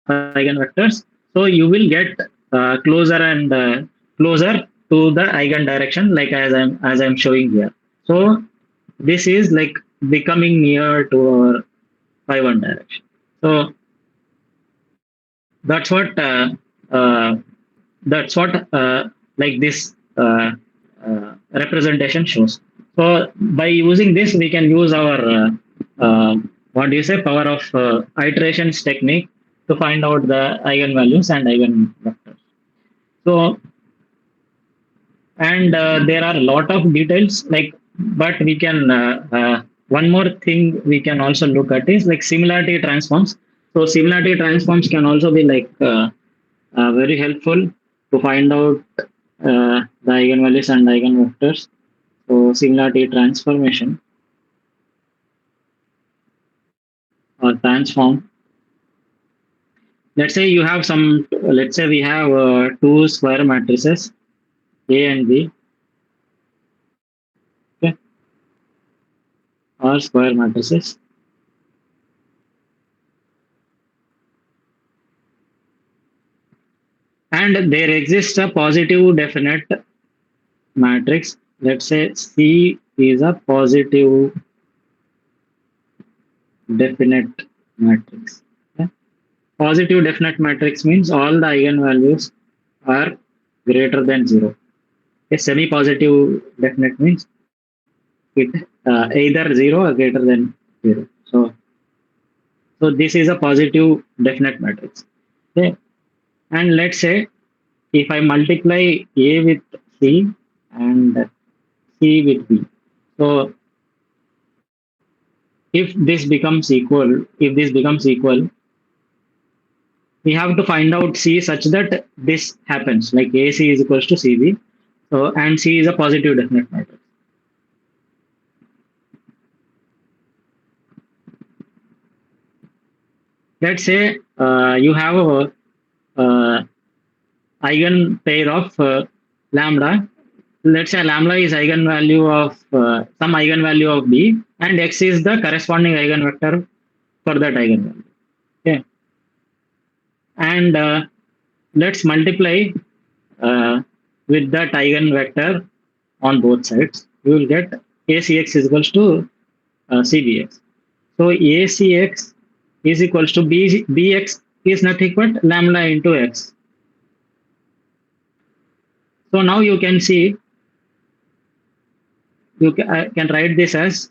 eigenvectors, so you will get closer and closer to the eigen direction, like as I'm showing here. So this is like becoming near to our phi one direction. So that's what uh, that's what like this representation shows. So by using this, we can use our what do you say, power of iterations technique to find out the eigenvalues and eigenvectors. So and there are a lot of details like, but we can one more thing we can also look at is like similarity transforms. So similarity transforms can also be like very helpful to find out the eigenvalues and eigenvectors. So similarity transformation or transform. Let's say you have some. Let's say we have two square matrices A and B. Okay, or square matrices, and there exists a positive definite matrix. Let's say C is a positive definite matrix. Okay? Positive definite matrix means all the eigenvalues are greater than zero. A semi-positive definite means it either zero or greater than zero. So this is a positive definite matrix. Okay, and let's say if I multiply A with C and C with B, so if this becomes equal, we have to find out C such that this happens, like AC is equals to CB. So and C is a positive definite matrix. Let's say you have a eigen pair of lambda. Let's say lambda is eigenvalue of some eigenvalue of B, and X is the corresponding eigenvector for that eigenvalue. Okay, and let's multiply uh, with that eigenvector on both sides. You will get ACX is equals to CBX. So ACX is equals to BX is nothing but lambda into X. So now you can see, I can write this as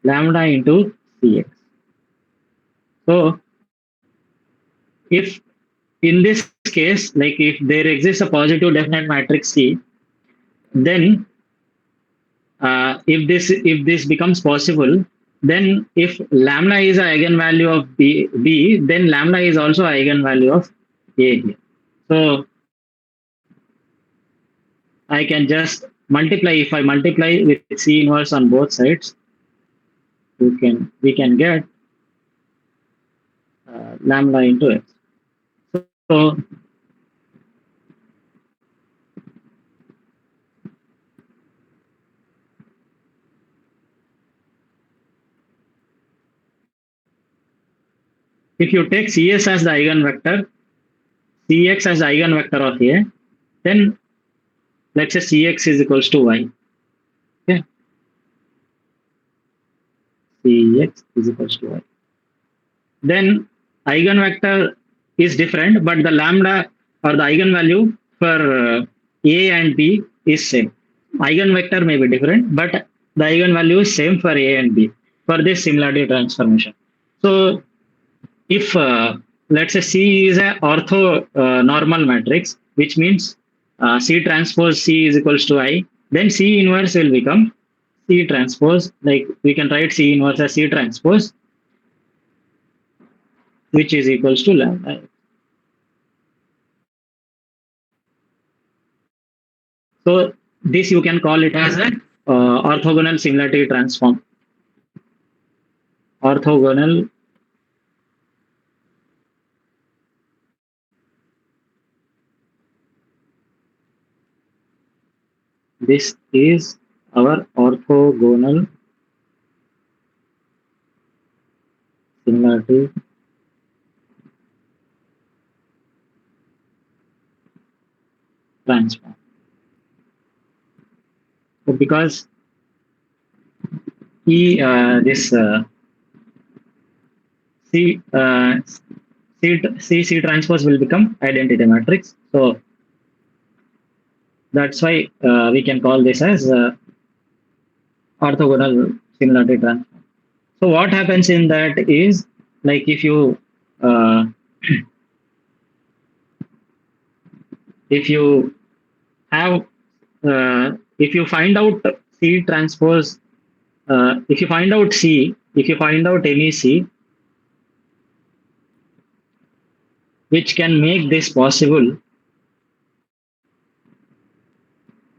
lambda into Cx. So if in this case, like if there exists a positive definite matrix C, then if this becomes possible, then if lambda is an eigenvalue of B, then lambda is also an eigenvalue of A here. So I can just multiply. If I multiply with C inverse on both sides, we can get lambda into X. So if you take Cs as the eigenvector, Cx as the eigenvector of A, then let's say Cx is equals to Y. Okay, Cx is equals to Y. Then eigenvector is different, but the lambda or the eigenvalue for A and B is same. Eigenvector may be different, but the eigenvalue is same for A and B for this similarity transformation. So if let's say C is a ortho normal matrix, which means C transpose C is equals to I, then C inverse will become C transpose, like we can write C inverse as C transpose, which is equals to lambda. So this you can call it as an orthogonal similarity transform. Orthogonal, this is our orthogonal similarity transform. So because this C, C transpose will become identity matrix. So that's why we can call this as orthogonal similarity transform. So what happens in that is, like uh, if you have if you find out C transpose, if you find out C, if you find out any C which can make this possible,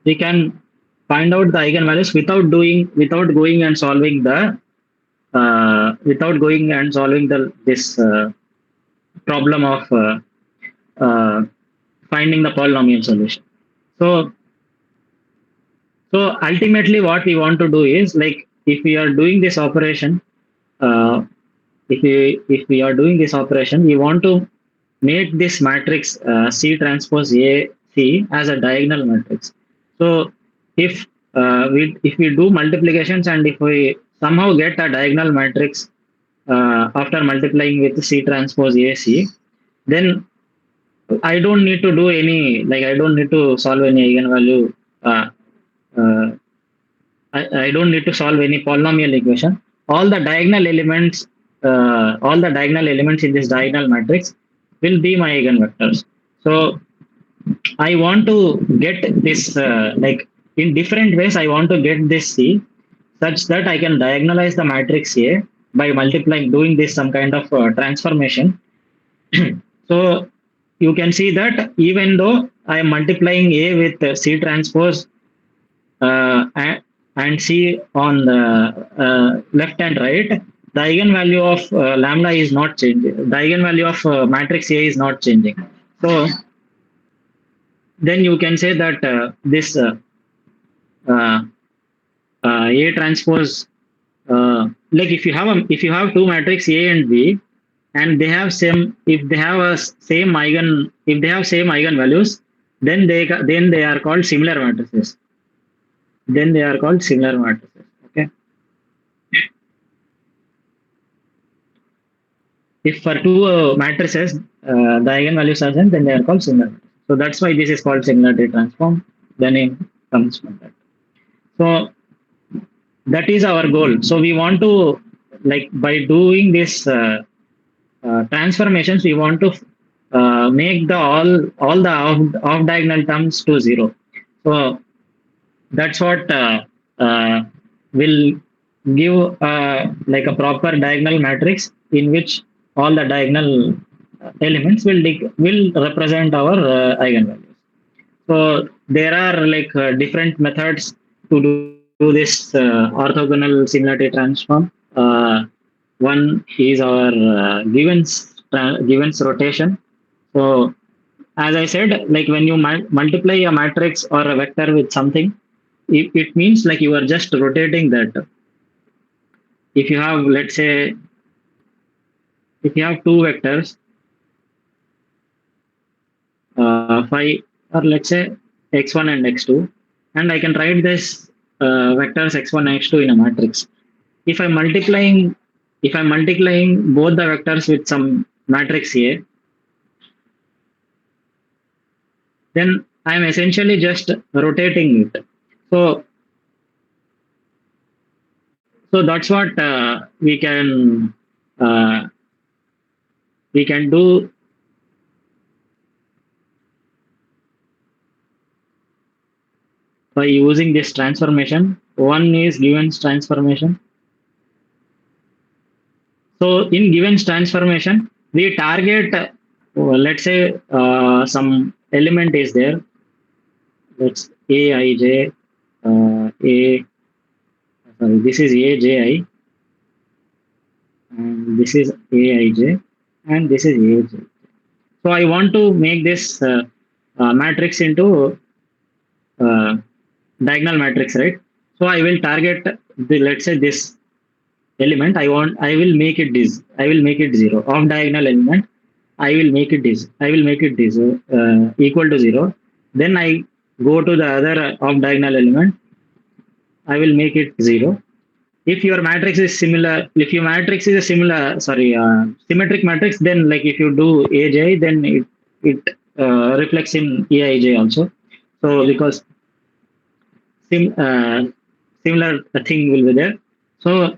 we can find out the eigenvalues without going and solving the without going and solving the this problem of uh, finding the polynomial solution. So ultimately what we want to do is, like, if we are doing this operation, uh, if we are doing this operation, we want to make this matrix C transpose A C as a diagonal matrix. So if if we do multiplications and if we somehow get a diagonal matrix after multiplying with C transpose A C, then I don't need to do any, like, I don't need to solve any eigenvalue. Uh, uh, I don't need to solve any polynomial equation. All the diagonal elements in this diagonal matrix will be my eigenvectors. So I want to get this, like, in different ways. I want to get this C such that I can diagonalize the matrix A by multiplying, doing this some kind of transformation. So you can see that even though I am multiplying A with C transpose and C on the left and right, the eigenvalue of lambda is not changing. The eigenvalue of matrix A is not changing. So then you can say that this uh, A transpose, like, if you have two matrix A and B, and they have same, if they have a same eigen, if they have same eigenvalues, then they are called similar matrices. Then they are called similar matrices. Okay. If for two matrices the eigenvalues are same, then they are called similar matrices. So that's why this is called similarity transform. The name comes from that. So that is our goal. So we want to, like, by doing this transformations, we want to make the all the off diagonal terms to zero. So that's what will give like a proper diagonal matrix in which all the diagonal elements will represent our eigenvalues. So there are, like, different methods to do this orthogonal similarity transform. One is our Givens rotation. So as I said, like, when you multiply a matrix or a vector with something, it means like you are just rotating that. If you have, let's say, if you have two vectors, phi, or let's say x1 and x2, and I can write this vectors x1 and x2 in a matrix. If I'm multiplying, if I'm multiplying both the vectors with some matrix A, then I'm essentially just rotating it. So that's what uh, we can do. by using this transformation. One is given transformation. So in given transformation, we target, let's say some element is there. Let's Aij, A, sorry, this is Aji, and this is Aij, and this is Aj. So I want to make this matrix into uh, diagonal matrix, right? So I will target the, let's say, this element. I will make it this. I will make it zero. Off diagonal element. I will make it this. I will make it this equal to zero. Then I go to the other off diagonal element. I will make it zero. If your matrix is similar, if your matrix is a similar, sorry, symmetric matrix, then like if you do Aj, then it reflects in Aij also. So because sim, similar thing will be there. So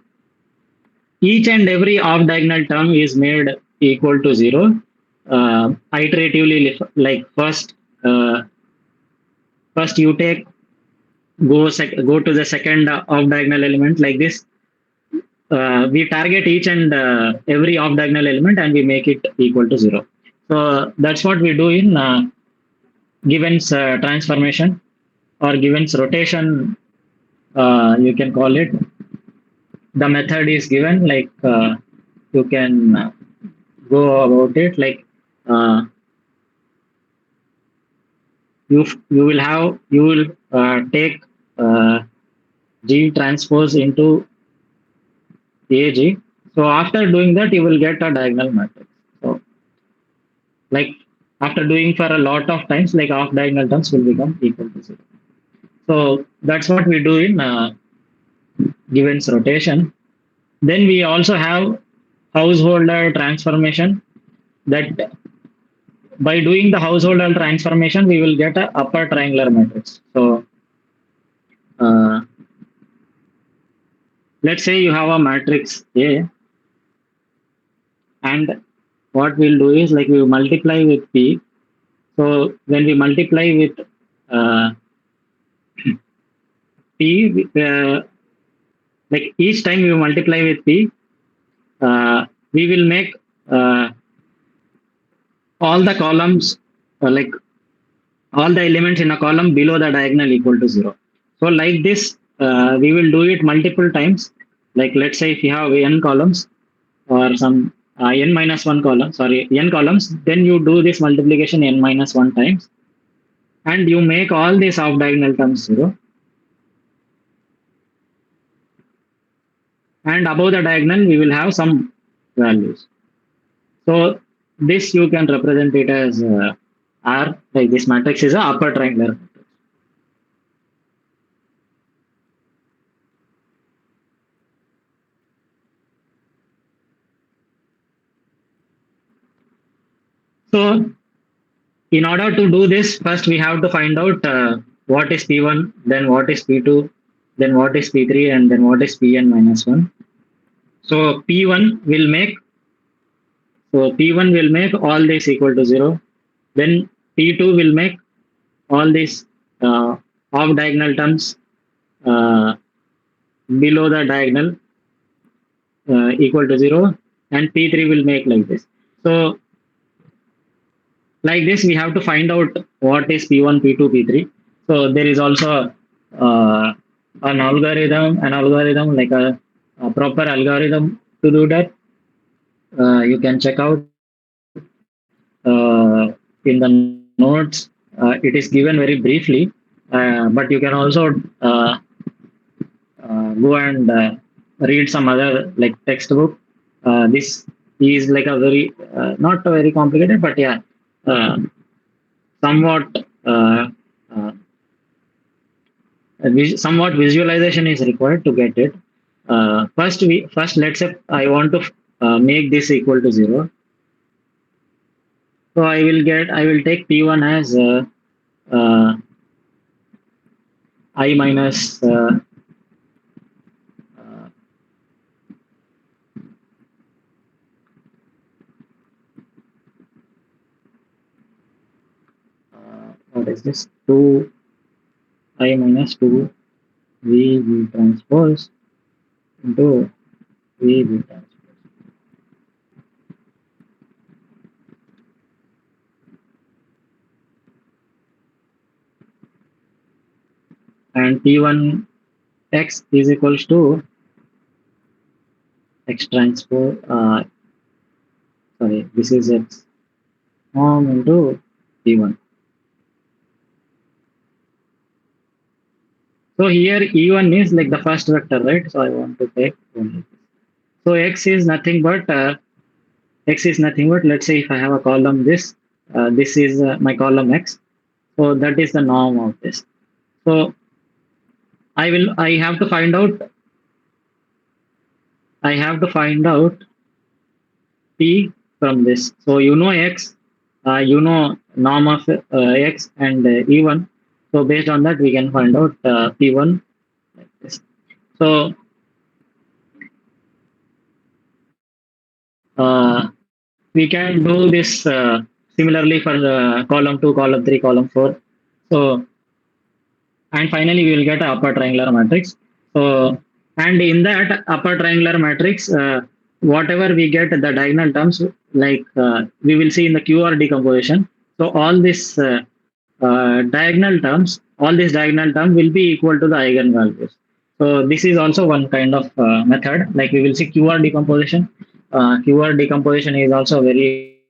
each and every off diagonal term is made equal to zero iteratively. Like uh, first you take go to the second off diagonal element like this. We target each and every off diagonal element and we make it equal to zero. So that's what we do in Given's transformation or Given's rotation. You can call it. The method is given, like you can go about it like uh, you will take G transpose into AG. So after doing that, you will get a diagonal matrix. So like after doing for a lot of times, like off diagonal terms will become equal to zero. So that's what we do in Given's rotation. Then we also have householder transformation. That by doing the householder transformation, we will get a upper triangular matrix. So uh, let's say you have a matrix A, and what we'll do is like we multiply with P. So when we multiply with uh, P, like each time you multiply with P, we will make uh, all the columns, like all the elements in a column below the diagonal equal to zero. So like this, we will do it multiple times. Like let's say if you have n columns or some n minus one column, sorry, n columns, then you do this multiplication n minus one times, and you make all these off diagonal terms zero. And above the diagonal, we will have some values. So this you can represent it as R, like this matrix is a upper triangular. So in order to do this, first we have to find out what is P1, then what is P2, then what is P3, and then what is Pn minus 1. So P1 will make all this equal to 0. Then P2 will make all these off diagonal terms uh, below the diagonal equal to 0, and P3 will make like this. So like this, we have to find out what is P1, P2, P3. So there is also uh, an algorithm like a proper algorithm to do that. You can check out in the notes. It is given very briefly, but you can also go and read some other like textbook. This is like a very not a very complicated, but yeah, uh, somewhat uh, uh, somewhat visualization is required to get it. First let's say I want to make this equal to 0. So I will take P1 as uh, I minus uh, what is this 2 I minus 2 V transpose into V transpose. And P1 X is equals to X transpose, sorry, this is X norm into P1. So here E1 is like the first vector, right? So I want to take only. So X is nothing but, let's say if I have a column this is my column X. So that is the norm of this. So I have to find out P from this. So you know X, you know norm of X and E1. So based on that we can find out P1 like this. So we can do this similarly for the column 2, column 3, column 4. So and finally we will get an upper triangular matrix. So and in that upper triangular matrix, whatever we get the diagonal terms, like we will see in the QR decomposition. So all these diagonal terms will be equal to the eigenvalues. So this is also one kind of method. Like we will see QR decomposition. QR decomposition is also very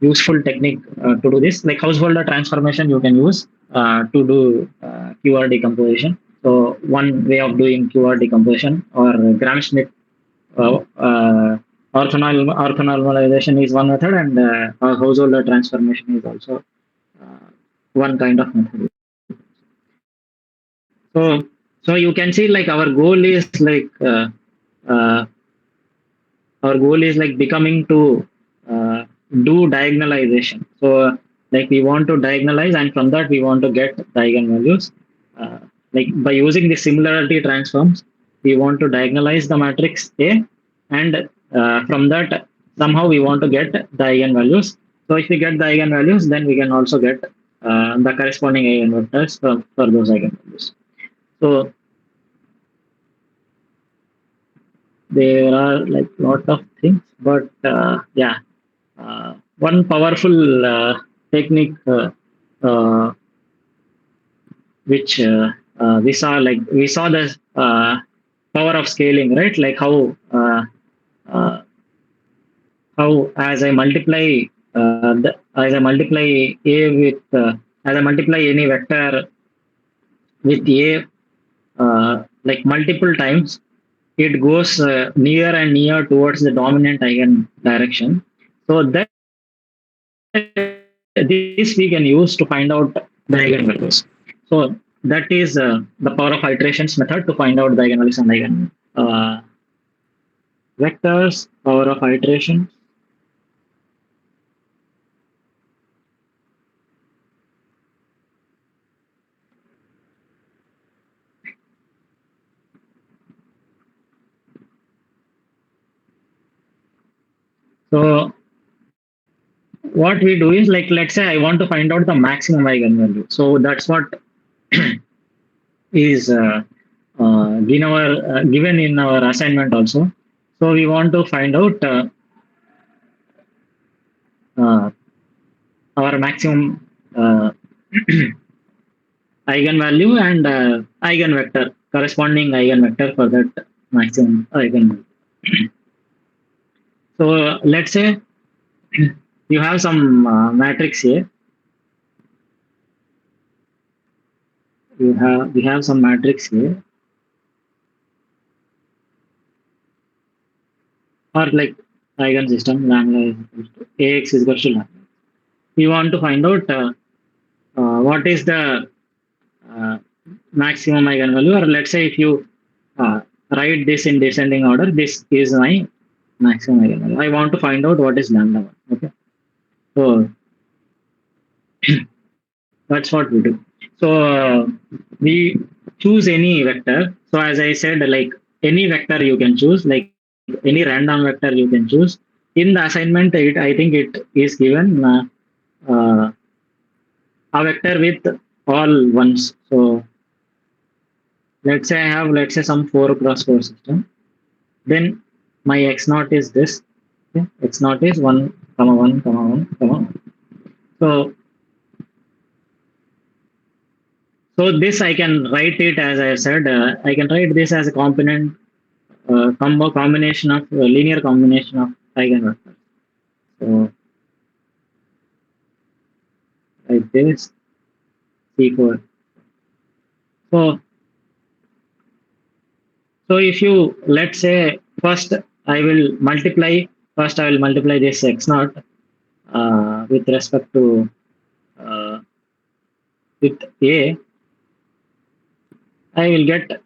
useful technique to do this. Like householder transformation you can use to do QR decomposition. So one way of doing QR decomposition, or Gram-Schmidt orthonormalization is one method, and householder transformation is also uh, one kind of method. So so you can see like uh, our goal is like becoming to do diagonalization. So like we want to diagonalize, and from that we want to get the eigenvalues. Uh, like by using the similarity transforms, we want to diagonalize the matrix A, and from that somehow we want to get the eigenvalues. So if we get the eigenvalues, then we can also get the corresponding eigenvectors for those eigenvalues. So there are like lot of things, but yeah, one powerful technique uh, which we saw the power of scaling, right? Like uh, how as I multiply any vector with a like multiple times, it goes near and near towards the dominant eigen direction. So that this we can use to find out the eigenvalues. So that is the power of iterations method to find out the eigenvalues and eigen vectors. Power of iteration. So what we do is, like, let's say I want to find out the maximum eigenvalue. So that's what is given in our assignment also. So we want to find out uh, our maximum eigenvalue and eigenvector, corresponding eigenvector for that maximum eigenvalue. So let's say you have some matrix here. We have some matrix here, or like eigen system lambda is equal to ax is equal to lambda. We want to find out what is the uh, maximum eigenvalue, or let's say if you uh, write this in descending order, this is my maximum eigenvalue. I want to find out what is lambda 1. Okay, so that's what we do. So we choose any vector. So as I said, like any vector you can choose, like any random vector you can choose. In the assignment, I think it is given uh, a vector with all ones. So let's say I have, let's say, some 4 cross 4 system. Then my x naught is this. Okay? X naught is 1, comma 1, comma 1, comma 1. So this I can write it as I said. I can write this as a component combination of linear combination of eigenvectors. So like this C4. So if you, let's say, first I will multiply this x naught with respect to uh, with a, I will get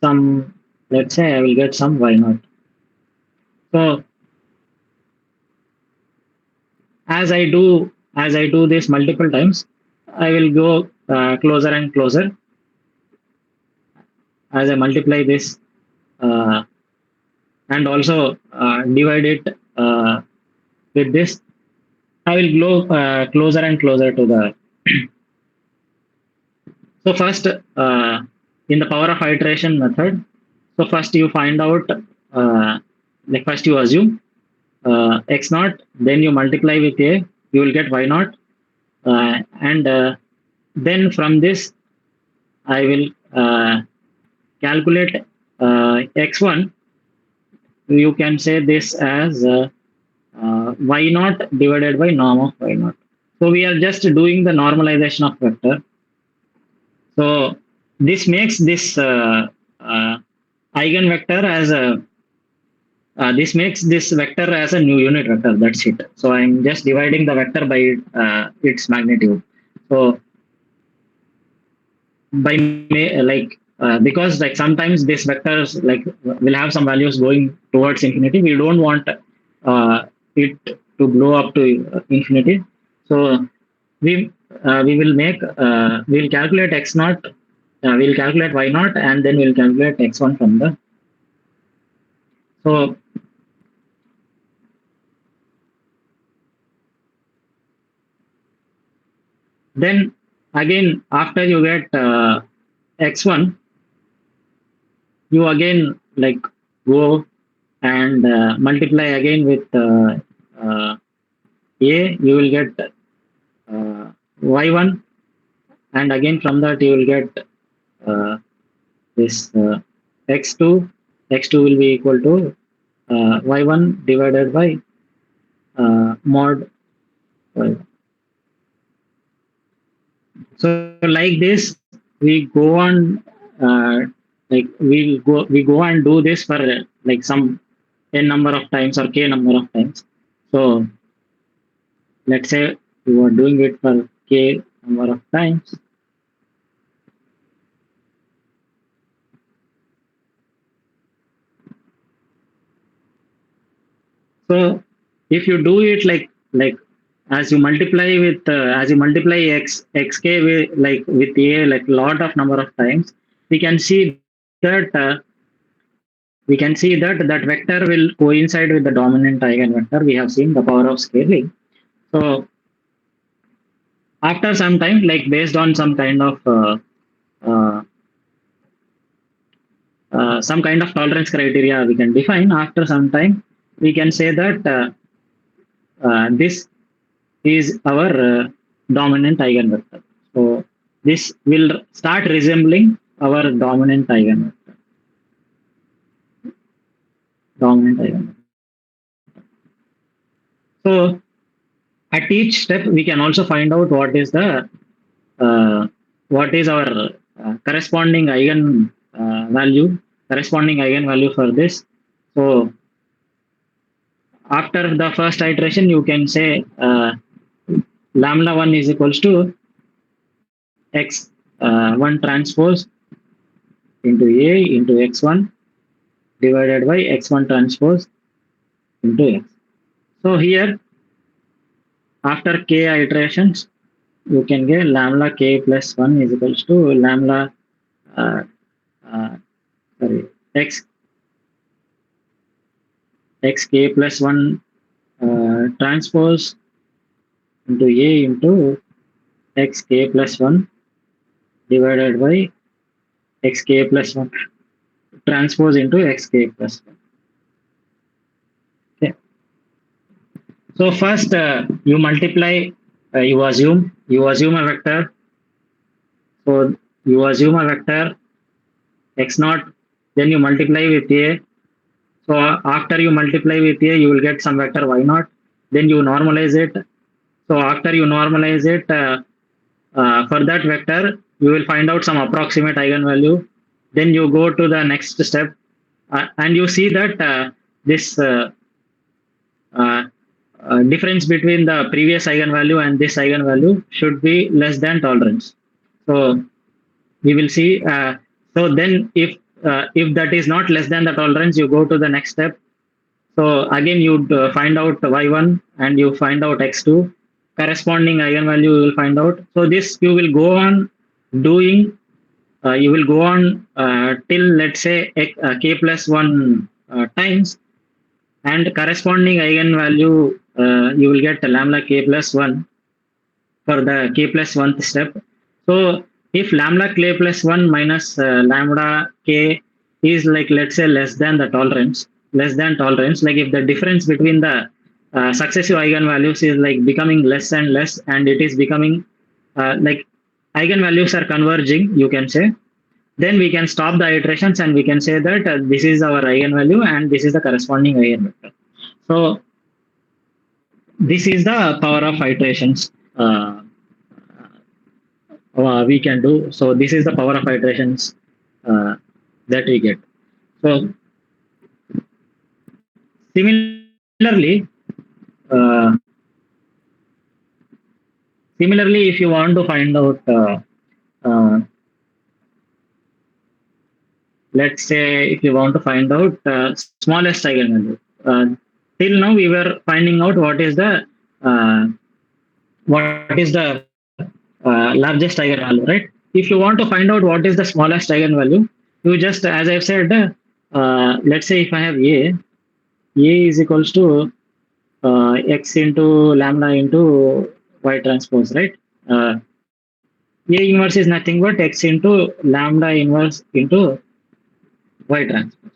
some, let's say I will get some y naught. So as I do this multiple times, I will go closer and closer as I multiply this uh, and also divide it with this. I will go closer and closer to the. So first, in the power of iteration method, so first you find out, like first you assume x naught, then you multiply with a, you will get y naught, and then from this I will calculate x1. You can say this as y naught divided by norm of y naught. So we are just doing the normalization of vector. So this makes this eigenvector as a this makes this vector as a new unit vector. That's it. So I'm just dividing the vector by its magnitude. So by like because like sometimes these vectors like will have some values going towards infinity. We don't want it to blow up to infinity. So we will make we'll calculate x naught, we'll calculate y naught, and then we'll calculate x1 from the. So then again after you get x1, you again like go and multiply again with uh, a, you will get y1, and again from that you will get this x2. X2 will be equal to y1 divided by mod y. So like this, we go on like we go and do this for like some n number of times or k number of times. So let's say you are doing it for k number of times. So if you do it like as you multiply xk with like with a like lot of number of times, we can see that that vector will coincide with the dominant eigenvector. We have seen the power of scaling. So after some time, like based on uh, some kind of tolerance criteria we can define, after some time we can say that this is our dominant eigenvector. So this will start resembling our dominant eigenvector. Dominant eigenvector. So at each step, we can also find out what is the what is our corresponding eigenvalue for this. So after the first iteration, you can say lambda 1 is equals to x 1 transpose into a into x1 divided by x1 transpose into x. So here, after k iterations, you can get lambda k plus 1 is equals to lambda uh, uh, sorry x k plus 1 transpose into a into x k plus 1 divided by xk plus 1 transpose into xk plus 1. Okay. So first you multiply, you assume a vector. So you assume a vector x naught, then you multiply with a. So after you multiply with a, you will get some vector y naught. Then you normalize it. So after you normalize it, for that vector, you will find out some approximate eigenvalue. Then you go to the next step, and you see that this uh, difference between the previous eigenvalue and this eigenvalue should be less than tolerance. So we will see. So then, if that is not less than the tolerance, you go to the next step. So again, you find out y1 and you find out x2. Corresponding eigenvalue you will find out. So this you will go on doing. You will go on till, let's say, k plus 1 times, and corresponding eigenvalue you will get lambda k plus 1 for the k plus 1th step. So if lambda k plus 1 minus lambda k is, like, let's say, less than tolerance, like if the difference between the successive eigenvalues is like becoming less and less, and it is becoming like eigenvalues are converging, you can say, then we can stop the iterations and we can say that this is our eigenvalue and this is the corresponding eigenvector. So this is the power of iterations we can do. So this is the power of iterations that we get. So similarly, uh, if you want to find out, let's say, if you want to find out smallest eigenvalue, till now we were finding out uh, what is the largest eigenvalue, right? If you want to find out what is the smallest eigenvalue, you just, as I've said, let's say if I have a is equals to x into lambda into y transpose, right? A inverse is nothing but x into lambda inverse into y transpose.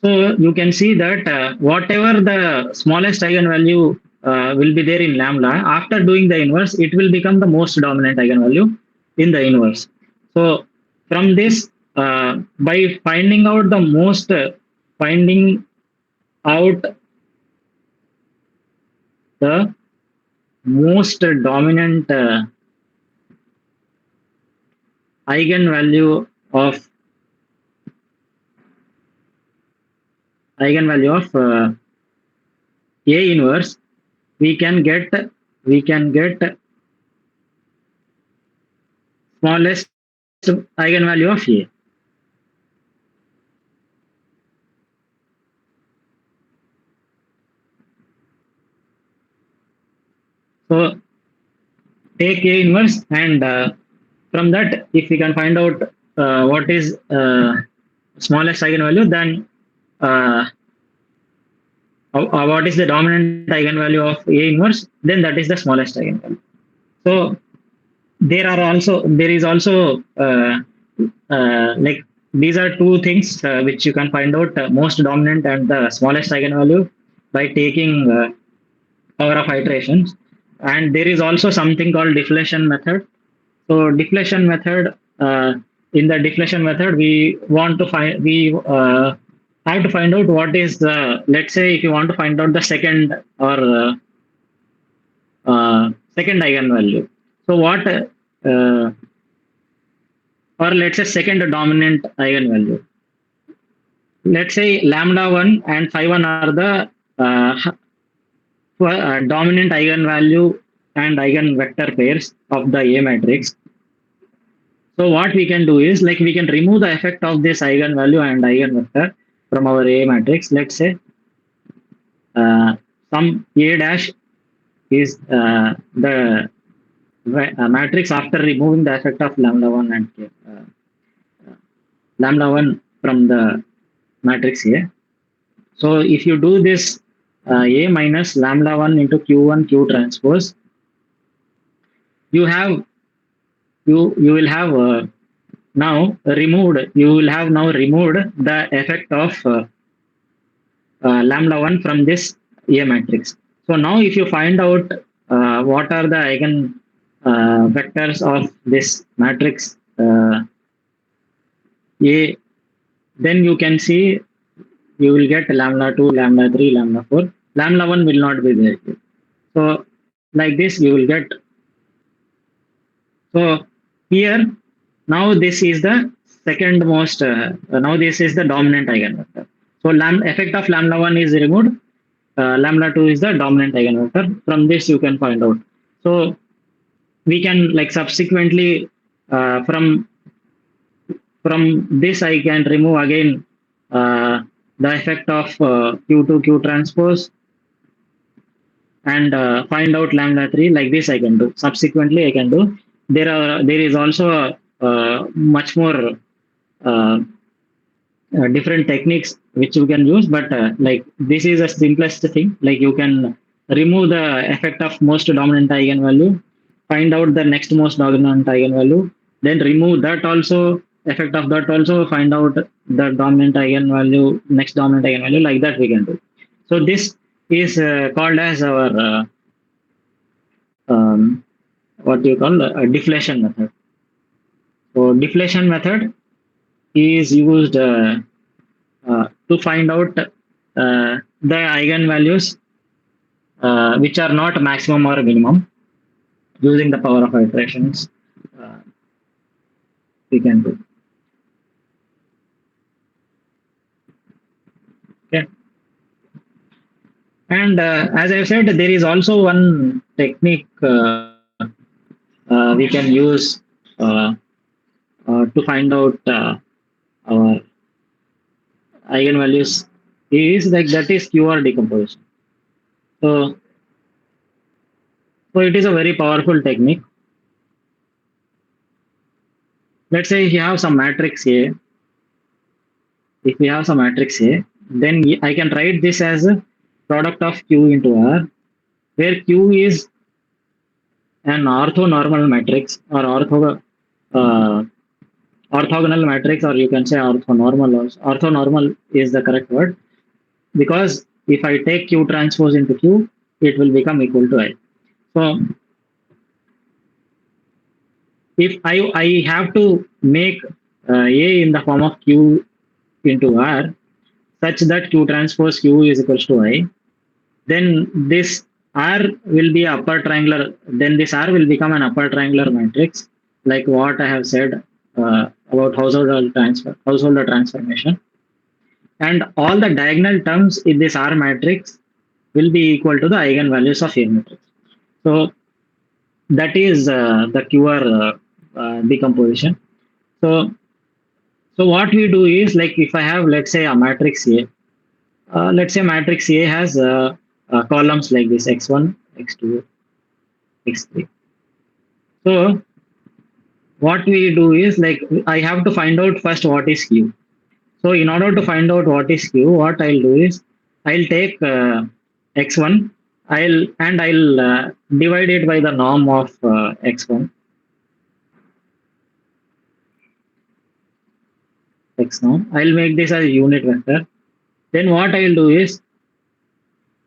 So you can see that whatever the smallest eigenvalue will be there in lambda, after doing the inverse, it will become the most dominant eigenvalue in the inverse. So from this, by finding out the most dominant eigenvalue of A inverse, we can get smallest eigenvalue of A. So take A inverse, and from that, if we can find out what is smallest eigenvalue, then what is the dominant eigenvalue of A inverse, then that is the smallest eigenvalue. So there is also like these are two things which you can find out, most dominant and the smallest eigenvalue, by taking power of iterations. And there is also something called deflation method. So deflation method, in the deflation method, we have to find out what is the, let's say, if you want to find out the second second eigenvalue. So what, or let's say second dominant eigenvalue. Let's say lambda 1 and phi 1 are the dominant eigenvalue and eigenvector pairs of the A matrix. So what we can do is, like, we can remove the effect of this eigenvalue and eigenvector from our A matrix. Let's say some A dash is the matrix after removing the effect of lambda 1 and lambda 1 from the matrix A. So if you do this A minus lambda 1 into Q1 Q transpose, you have you will have you will have now removed the effect of lambda 1 from this A matrix. So now if you find out what are the eigen vectors of this matrix A, then you can see you will get lambda 2, lambda 3, lambda 4. Lambda 1 will not be there. So like this you will get. So here now this is the second most now this is the dominant eigenvector. So effect of lambda 1 is removed. Lambda 2 is the dominant eigenvector. From this you can find out. So we can like subsequently from this I can remove again the effect of q2 q transpose and find out lambda 3. Like this I can do. Subsequently I can do. There is also much more uh, different techniques which you can use, but like this is the simplest thing. Like you can remove the effect of most dominant eigenvalue, find out the next most dominant eigenvalue, then remove that also, effect of that also, find out the dominant eigenvalue, next dominant eigenvalue. Like that we can do. So this is called as our what do you call deflation method. So deflation method is used to find out the eigenvalues which are not maximum or minimum using the power of iterations. uh, we can do. Okay. And as I said, there is also one technique we can use uh, to find out our eigenvalues is like that is QR decomposition. So, so it is a very powerful technique. Let's say if you have some matrix A, if we have some matrix A, then I can write this as a product of Q into R, where Q is an orthonormal matrix or uh, orthogonal matrix, or you can say orthonormal also. Orthonormal is the correct word, because if I take Q transpose into Q, it will become equal to I. So if I have to make A in the form of Q into R such that Q transpose Q is equals to I, then this R will be upper triangular, then this R will become an upper triangular matrix, like what I have said about householder transformation. And all the diagonal terms in this R matrix will be equal to the eigenvalues of A matrix. So that is the QR decomposition. So, so what we do is, like if I have, let's say, a matrix A, let's say matrix A has columns like this, x1, x2, x3. So what we do is, like I have to find out first what is Q. So in order to find out what is Q, what I'll do is I'll take x1, I'll divide it by the norm of x1, x norm. I'll make this as a unit vector. Then what I'll do is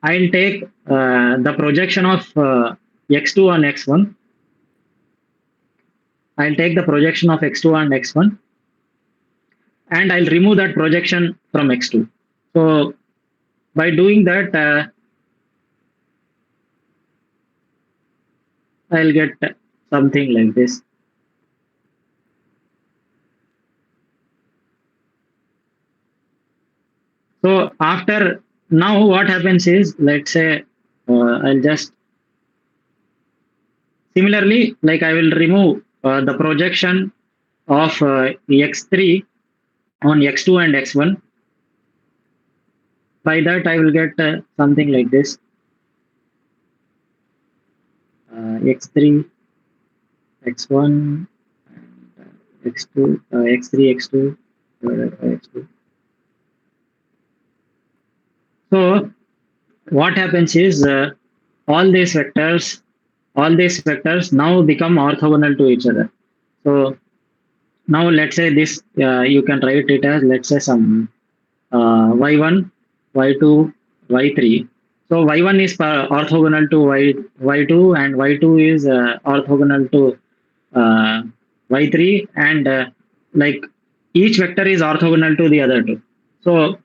I'll take the projection of x2 on x1. I'll take the projection of x2 and x1, and I'll remove that projection from x2. So by doing that, I'll get something like this. So after, now what happens is, let's say I'll just similarly, like I will remove the projection of x3 on x2 and x1. By that I will get something like this, x3, x1, and x2, x3, x2 divided by x2. So what happens is all these vectors now become orthogonal to each other. So now let's say this, you can write it as, let's say, some y1, y2, y3. So y1 is orthogonal to y2, and y2 is orthogonal to uh, y3, and like each vector is orthogonal to the other two. So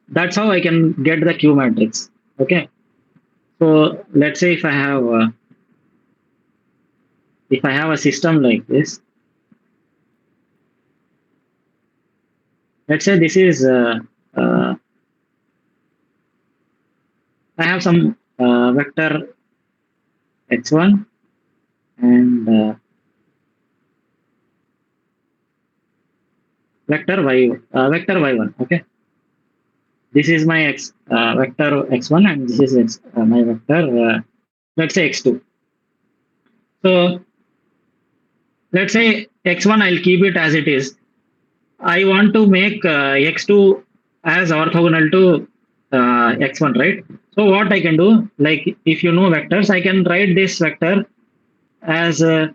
that's how I can get the Q matrix. Okay. So let's say if I have a system like this, let's say this is uh, I have some vector x1 and vector y1. Okay, this is my vector x1, and this is my vector, let's say x2. So let's say x1, I'll keep it as it is. I want to make x2 as orthogonal to x1, right? So what I can do, like if you know vectors, I can write this vector as two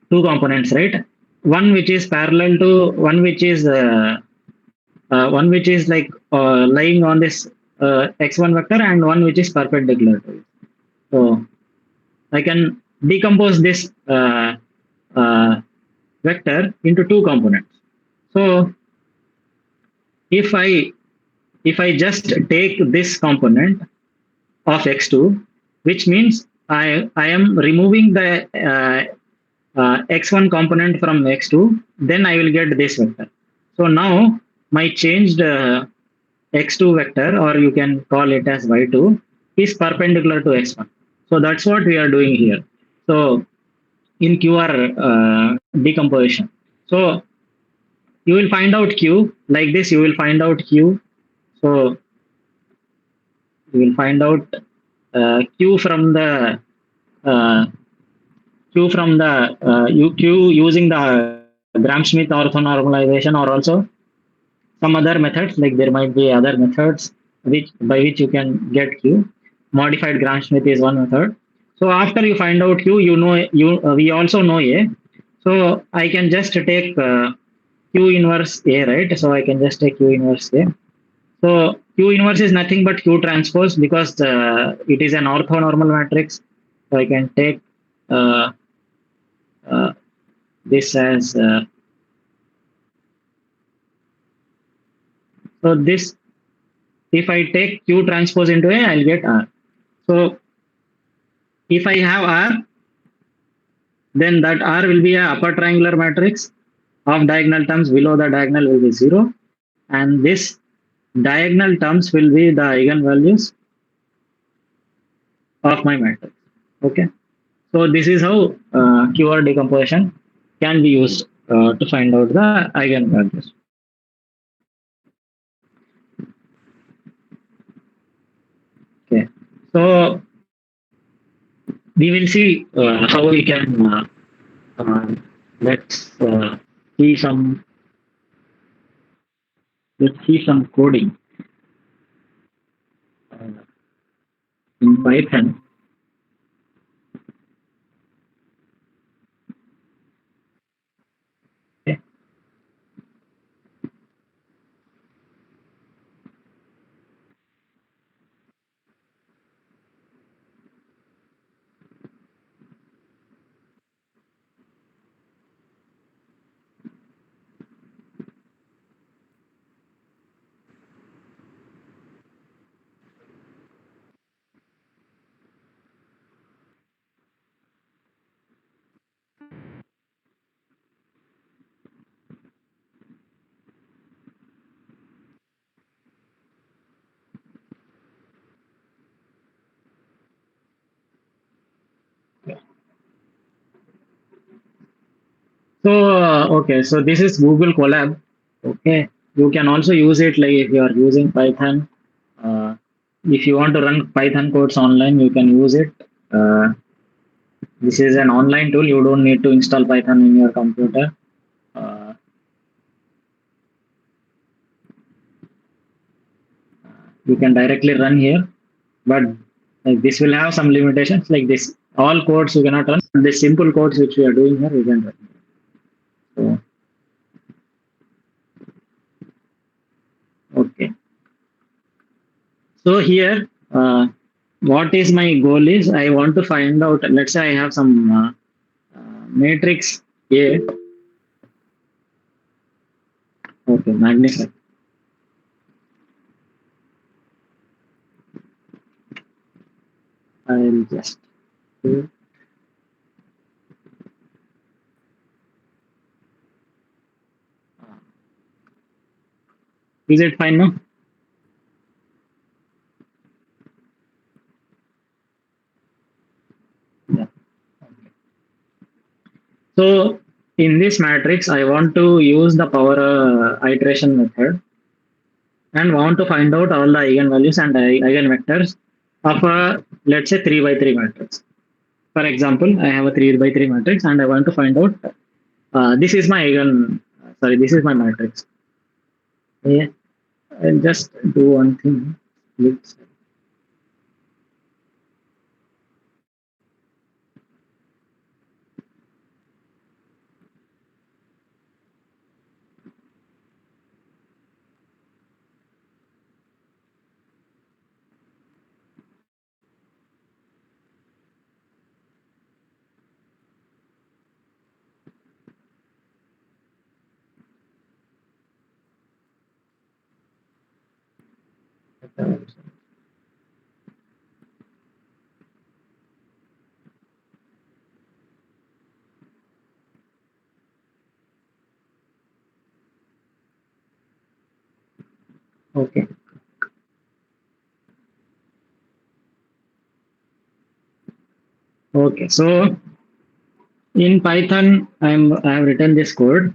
components, right? One which is parallel to one which is like lying on this x1 vector, and one which is perpendicular to it. So I can decompose this uh, vector into two components. So if I if I just take this component of x2, which means I am removing the x1 component from x2, then I will get this vector. So now my changed x2 vector, or you can call it as y2, is perpendicular to x1. So that's what we are doing here. So in QR decomposition. So you will find out Q like this. You will find out Q. So you will find out Q from the uh, Q using the Gram-Schmidt orthonormalization, or also some other methods. Like there might be other methods by which you can get Q. Modified Gram-Schmidt is one method. So after you find out Q, we also know A. So I can just take Q inverse A, right? So I can just take Q inverse A. So Q inverse is nothing but Q transpose, because it is an orthonormal matrix. So I can take uh, uh, this as so this. If I take Q transpose into A, I'll get R. So if I have R, then that R will be a upper triangular matrix of diagonal terms. Below the diagonal will be 0, and this diagonal terms will be the eigenvalues of my matrix. Okay. So this is how QR decomposition can be used to find out the eigenvalues. Okay. So we will see how we can uh, let's see some let's see some coding uh, in Python. Okay. So okay, so this is Google Colab. Okay, you can also use it like if you are using Python. Uh, if you want to run Python codes online, you can use it. This is an online tool. You don't need to install Python in your computer. Uh, you can directly run here, but like this will have some limitations. Like this, all codes you cannot run. The simple codes which we are doing here, we can run. So here, what is my goal is I want to find out. Let's say I have some matrix A. Okay, magnify. I'll just do. Is it fine now? Yeah. So in this matrix, I want to use the power iteration method and want to find out all the eigenvalues and eigenvectors of a, let's say, 3 by 3 matrix. For example, I have a 3 by 3 matrix and I want to find out this is my this is my matrix. Yeah, I'll just do one thing. Let's- Okay. Okay. So in Python, I have written this code.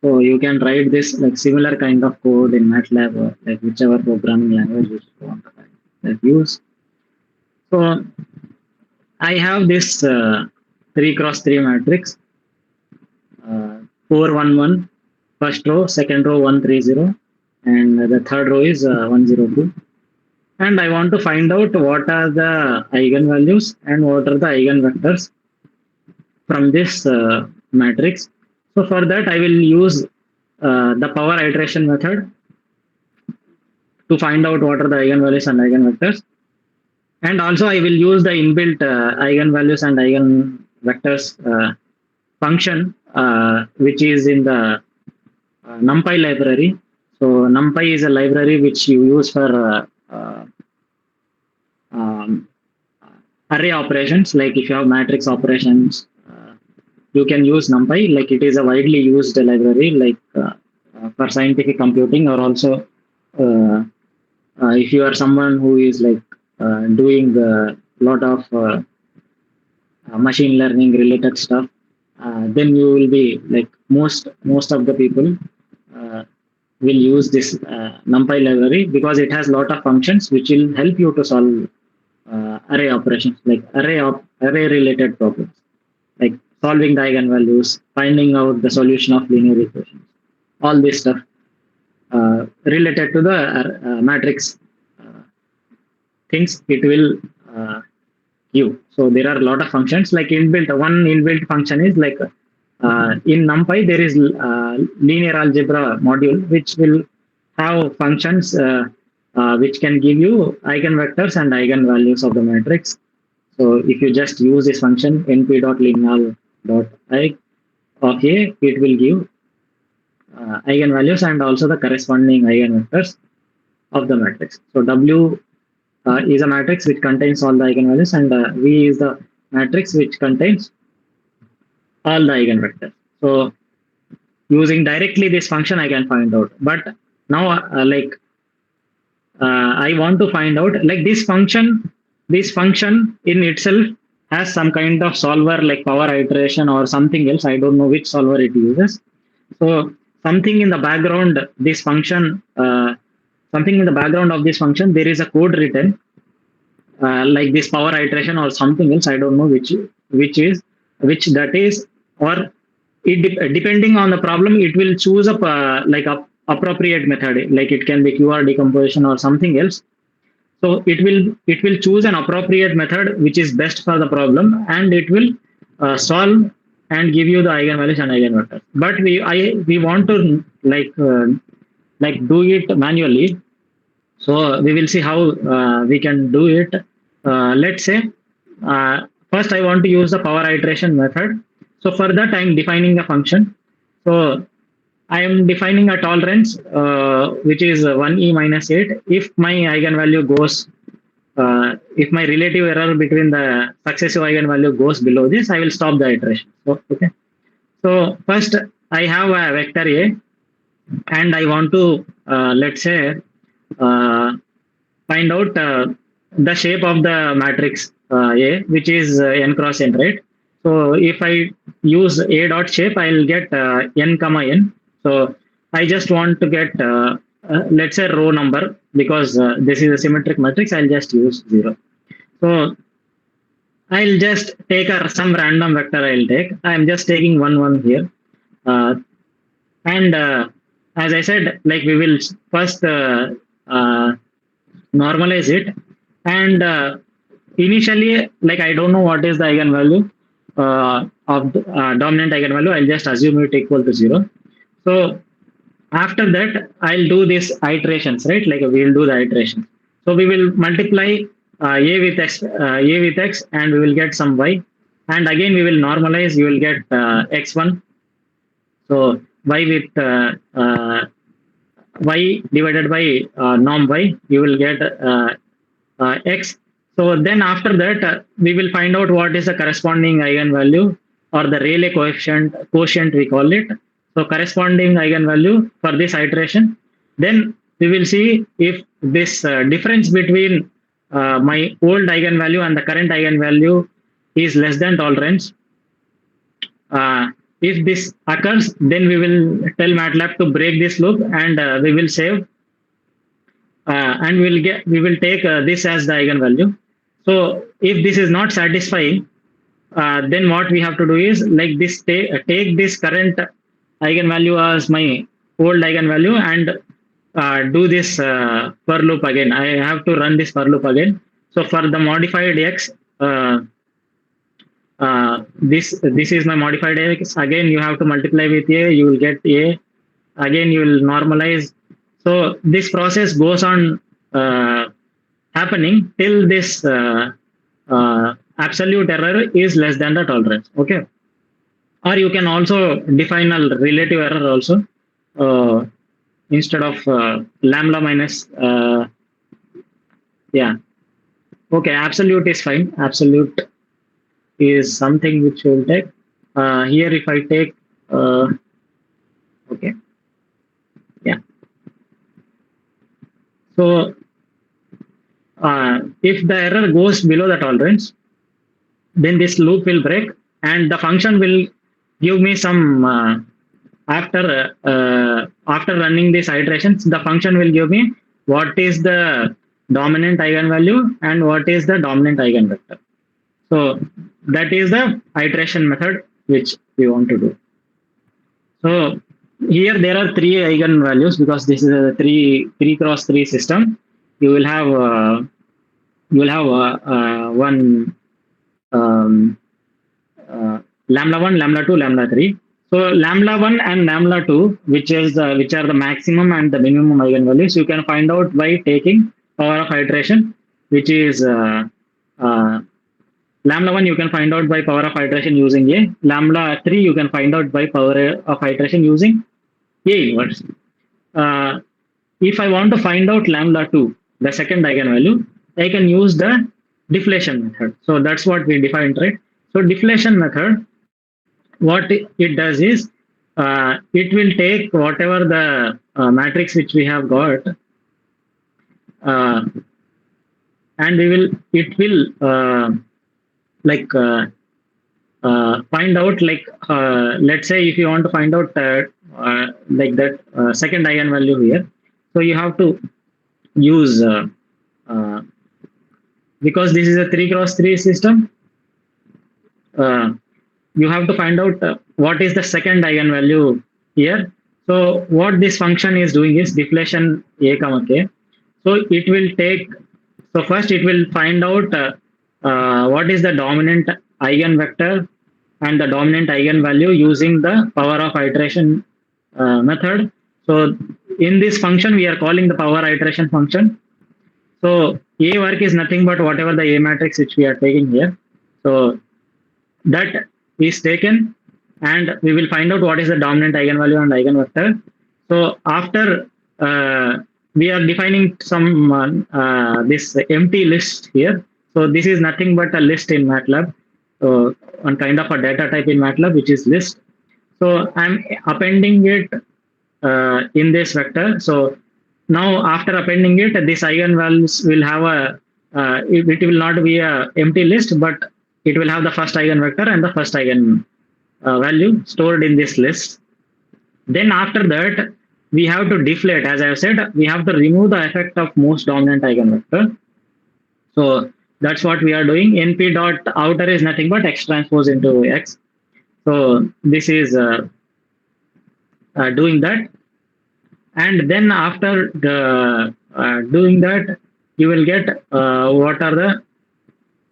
So you can write this like similar kind of code in MATLAB or like whichever programming language you want to use. So I have this 3 cross 3 matrix, 4 1 1, first row, second row 1 3 0, and the third row is 1 0 2. And I want to find out what are the eigenvalues and what are the eigenvectors from this matrix. So for that, I will use the power iteration method to find out what are the eigenvalues and eigenvectors. And also, I will use the inbuilt eigenvalues and eigenvectors function, which is in the NumPy library. So NumPy is a library which you use for um, array operations. Like if you have matrix operations, you can use NumPy. Like it is a widely used library, like for scientific computing, or also if you are someone who is like doing a lot of machine learning related stuff, then you will be like most of the people uh, will use this NumPy library because it has a lot of functions which will help you to solve array operations, like array related problems, like solving the eigenvalues, finding out the solution of linear equations, all this stuff related to the matrix things it will uh, give. So there are a lot of functions like inbuilt. One inbuilt function is like in NumPy there is linear algebra module which will have functions which can give you eigenvectors and eigenvalues of the matrix. So if you just use this function np.lineal.i of A, it will give eigenvalues and also the corresponding eigenvectors of the matrix. So W is a matrix which contains all the eigenvalues, and V is the matrix which contains all the eigenvectors. So using directly this function, I can find out. But now, I want to find out like this function in itself has some kind of solver like power iteration or something else. I don't know which solver it uses. So something in the background, this function, something in the background of this function, there is a code written like this power iteration or something else. I don't know which that is, or depending on the problem, it will choose a like a appropriate method. Like it can be QR decomposition or something else. So it will choose an appropriate method which is best for the problem, and it will solve and give you the eigenvalues and eigenvectors. But we want to like do it manually. So we will see how we can do it. Let's say first I want to use the power iteration method. So for that I'm defining a function. So I am defining a tolerance which is 1e minus 8. If my eigenvalue goes, if my relative error between the successive eigenvalue goes below this, I will stop the iteration. So, okay. So first I have a vector A and I want to, let's say, uh, find out the shape of the matrix A, which is n cross n, right? So if I use A dot shape, I'll get n comma n. So I just want to get, let's say, row number, because this is a symmetric matrix. I'll just use 0. So I'll just take some random vector. I'll take. I'm just taking 1 here, uh, and as I said, like we will first uh, normalize it, and initially, like I don't know what is the eigenvalue of the dominant eigenvalue. I'll just assume it equal to 0. So after that, I'll do these iterations, right? Like we'll do the iterations. So we will multiply a with x, and we will get some y, and again we will normalize. You will get x1. So y with y divided by norm y, you will get x. So then after that, we will find out what is the corresponding eigenvalue, or the Rayleigh quotient we call it. So corresponding eigenvalue for this iteration. Then we will see if this difference between my old eigenvalue and the current eigenvalue is less than tolerance. If this occurs, then we will tell MATLAB to break this loop, and we will save, and we will take this as the eigenvalue. So if this is not satisfying, then what we have to do is like this: take this current eigenvalue as my old eigenvalue, and do this for loop again. I have to run this for loop again. So for the modified x, this is my modified x. Again, you have to multiply with a. You will get a. Again, you will normalize. So this process goes on happening till this absolute error is less than the tolerance. Okay. Or you can also define a relative error also, instead of lambda minus, yeah. Okay, absolute is fine. Absolute is something which will take. Here if I take, okay, yeah. So if the error goes below the tolerance, then this loop will break, and the function will give me some, after running these iterations, the function will give me what is the dominant eigenvalue and what is the dominant eigenvector. So that is the iteration method which we want to do. So here there are 3 eigenvalues, because this is a 3 cross 3 system. You will have one lambda 1, lambda 2, lambda 3. So lambda 1 and lambda 2, which are the maximum and the minimum eigenvalues, you can find out by taking power of iteration, which is lambda 1 you can find out by power of iteration using a. Lambda 3 you can find out by power of iteration using a inverse. If I want to find out lambda 2, the second eigenvalue, I can use the deflation method. So that's what we defined, right? So deflation method, what it does is, it will take whatever the matrix which we have got, and it will like find out, like let's say if you want to find out like that second eigenvalue here, so you have to use because this is a 3 cross 3 system, you have to find out what is the second eigenvalue here. So what this function is doing is deflation a comma k. So it will take, so first it will find out what is the dominant eigenvector and the dominant eigenvalue using the power of iteration method. So in this function, we are calling the power iteration function. So A work is nothing but whatever the A matrix which we are taking here. So that is taken, and we will find out what is the dominant eigenvalue and eigenvector. So after we are defining some this empty list here. So this is nothing but a list in MATLAB. So one kind of a data type in MATLAB which is list. So I'm appending it in this vector. So now after appending it, this eigenvalues will have it will not be a empty list, but it will have the first eigenvector and the first eigen value stored in this list. Then after that, we have to deflate. As I have said, we have to remove the effect of most dominant eigenvector. So that's what we are doing. NP dot outer is nothing but x transpose into x. So this is doing that. And then after doing that, you will get what are the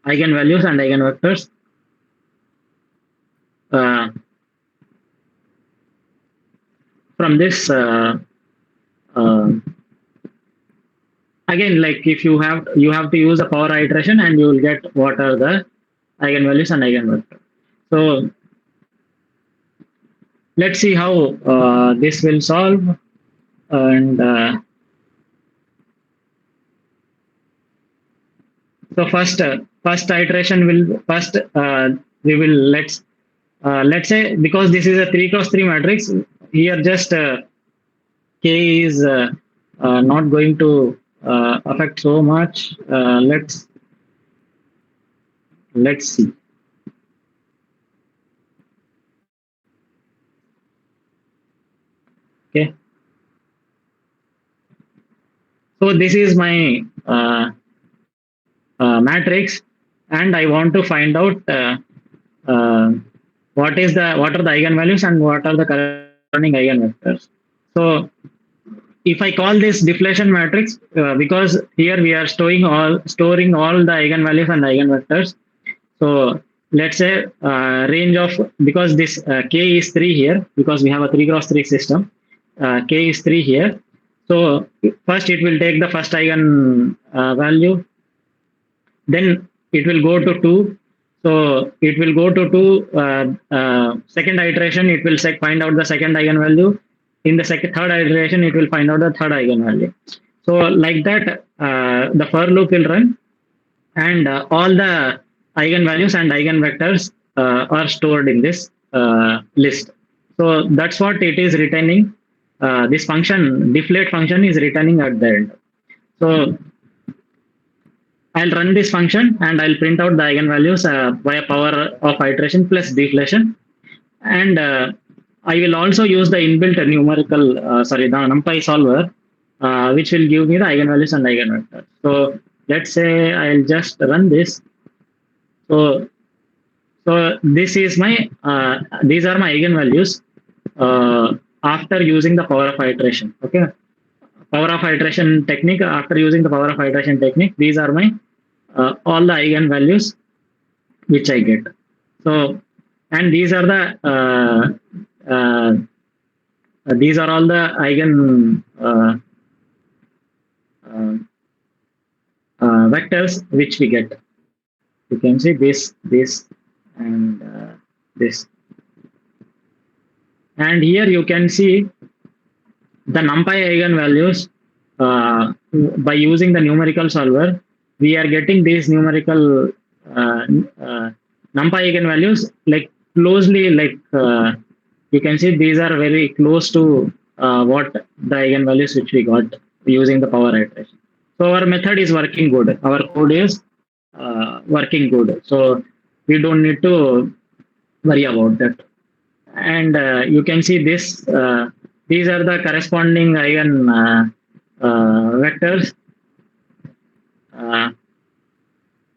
eigenvalues and eigenvectors from this. Again, like if you have to use a power iteration, and you will get what are the eigenvalues and eigenvectors. So let's see how this will solve. And so first iteration will we will let's say, because this is a 3x3 matrix, here just k is not going to affect so much. Let's see. Okay. So this is my matrix, and I want to find out what are the eigenvalues and what are the corresponding eigenvectors. So if I call this deflation matrix, because here we are storing all the eigenvalues and eigenvectors. So let's say range of, because this k is 3 here, because we have a 3x3 system, k is 3 here. So first it will take the first eigen value, then it will go to 2. So it will go to 2. Second iteration, it will find out the second eigenvalue. In the third iteration, it will find out the third eigenvalue. So like that, the for loop will run, and all the eigenvalues and eigenvectors are stored in this list. So that's what it is returning. This function, deflate function, is returning at the end. So I'll run this function, and I'll print out the eigenvalues via power of iteration plus deflation. And I will also use the inbuilt numerical, the NumPy solver, which will give me the eigenvalues and eigenvectors. So let's say I'll just run this. So this is my, these are my eigenvalues after using the power of iteration. Okay. Power of iteration technique. After using the power of iteration technique, these are my all the eigenvalues which I get. So, and these are the these are all the eigen vectors which we get. You can see this, and this. And here you can see the NumPy eigenvalues by using the numerical solver. We are getting these numerical NumPy eigenvalues like closely, like you can see these are very close to what the eigenvalues which we got using the power iteration. So our method is working good. Our code is working good. So we don't need to worry about that. And you can see this. These are the corresponding eigen vectors.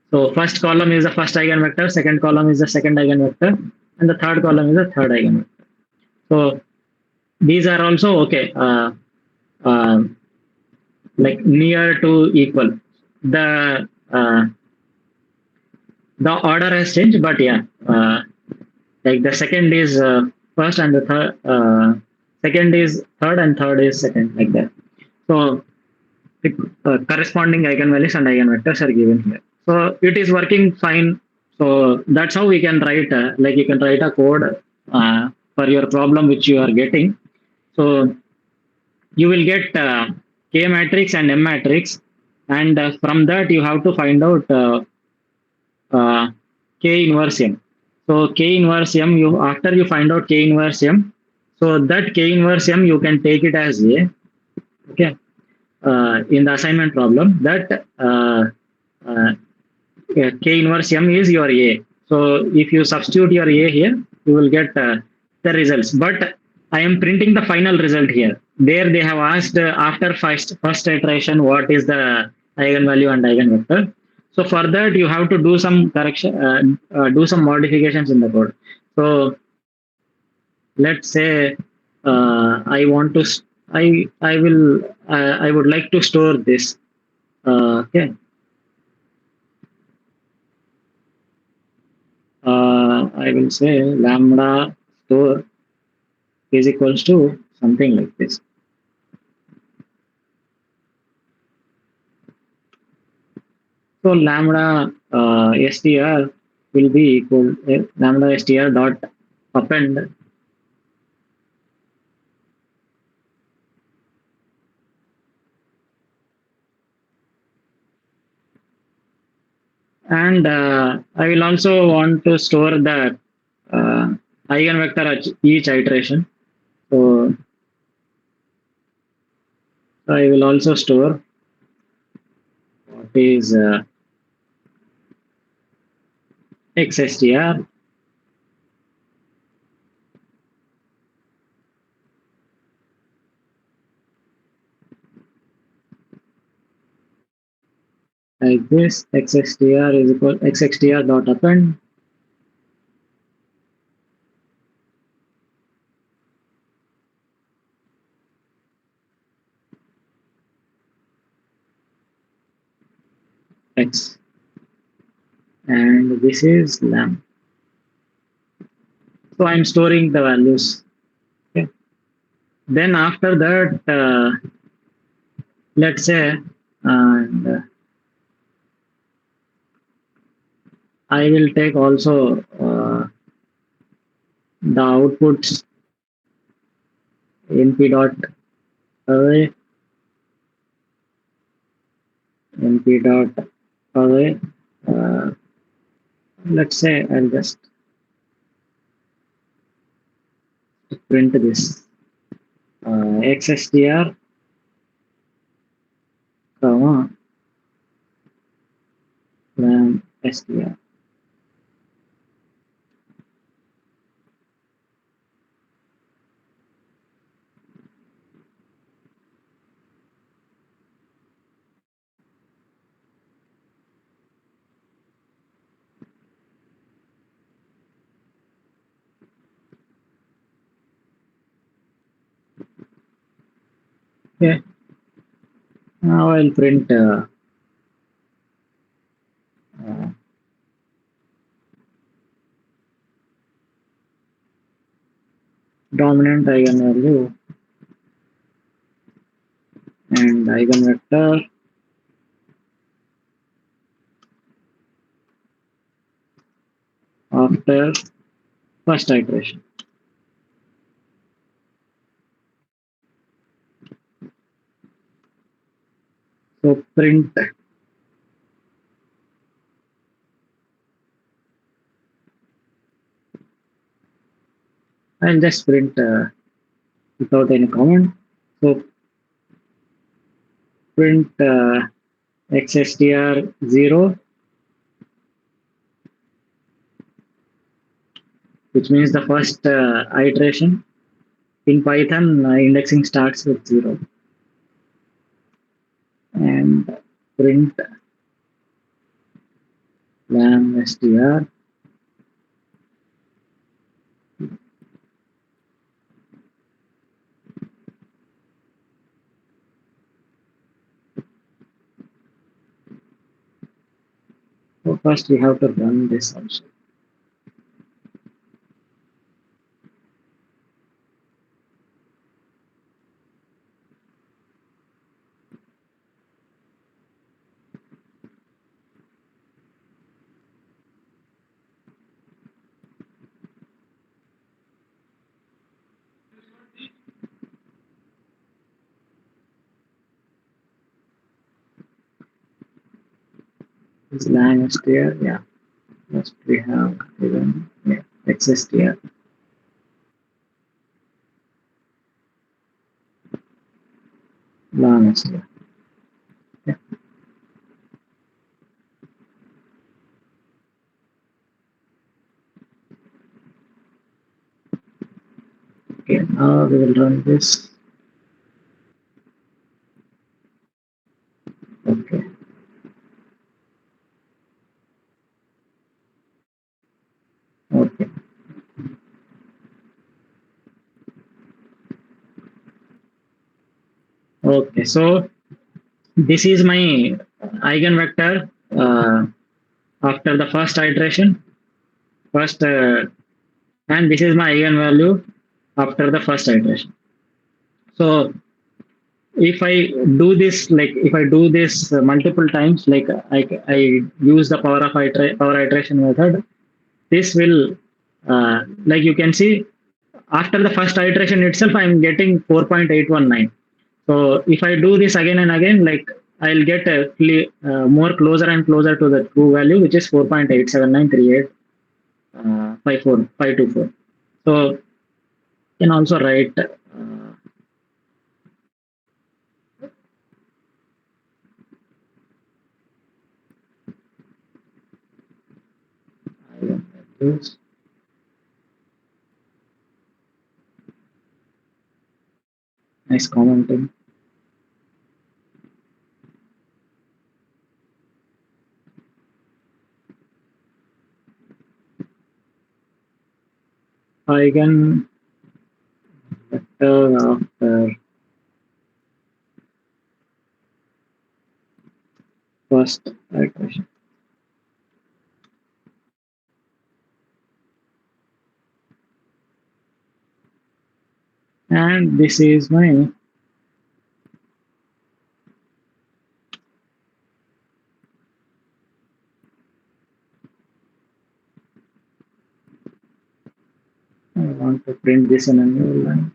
So first column is the first eigenvector, second column is the second eigenvector, and the third column is the third eigenvector. So these are also okay, like near to equal. The order has changed, but yeah, like the second is first, and the third second is third, and third is second, like that. So corresponding eigenvalues and eigenvectors are given here. So it is working fine. So that's how we can write, like you can write a code for your problem which you are getting. So you will get K matrix and M matrix, and from that you have to find out uh, K inverse M. So K inverse M, you after you find out K inverse M, so that K inverse M you can take it as A. Okay, in the assignment problem that uh, K inverse M is your A. So if you substitute your A here, you will get the results. But I am printing the final result here. There they have asked after first iteration what is the eigenvalue and eigenvector. So for that you have to do some correction, do some modifications in the code. So let's say I want to, I will, I would like to store this. Okay. I will say lambda store is equals to something like this. So lambda str will be equal lambda str dot append and I will also want to store the eigenvector at each iteration. So I will also store what is xstr like this. Xstr is equal xstr dot append x, and this is lamb. So I'm storing the values. Okay. Then after that, let's say, and I will take also the outputs np dot array, np dot array. Let's say I'll just print this xstr comma lam str. Okay. Now I'll print uh, dominant eigenvalue and eigenvector after first iteration. So print I'll just print without any comment. So print xstr 0, which means the first iteration. In Python, indexing starts with 0. And print lam str so first we have to run this also. Is line str, yeah. Next we have even, yeah, x str. Long str. Yeah. Okay, now we will run this. Okay. Okay. Okay. So this is my eigenvector after the first iteration. First, and this is my eigenvalue after the first iteration. So if I do this, like if I do this multiple times, like I use the power iteration method, this will, like you can see, after the first iteration itself, I'm getting 4.819. So if I do this again and again, like I'll get more closer and closer to the true value, which is 4.87938 524. So you can also write eigenvalues. Nice commenting. Eigen vector after first iteration. And this is my I want to print this in a new line.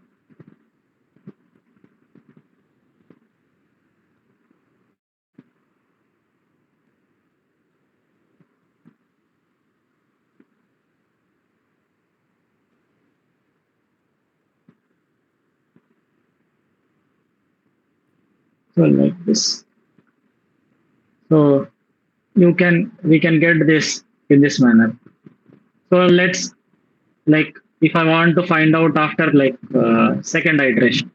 So like this. So we can get this in this manner. So let's, like if I want to find out after like second iteration.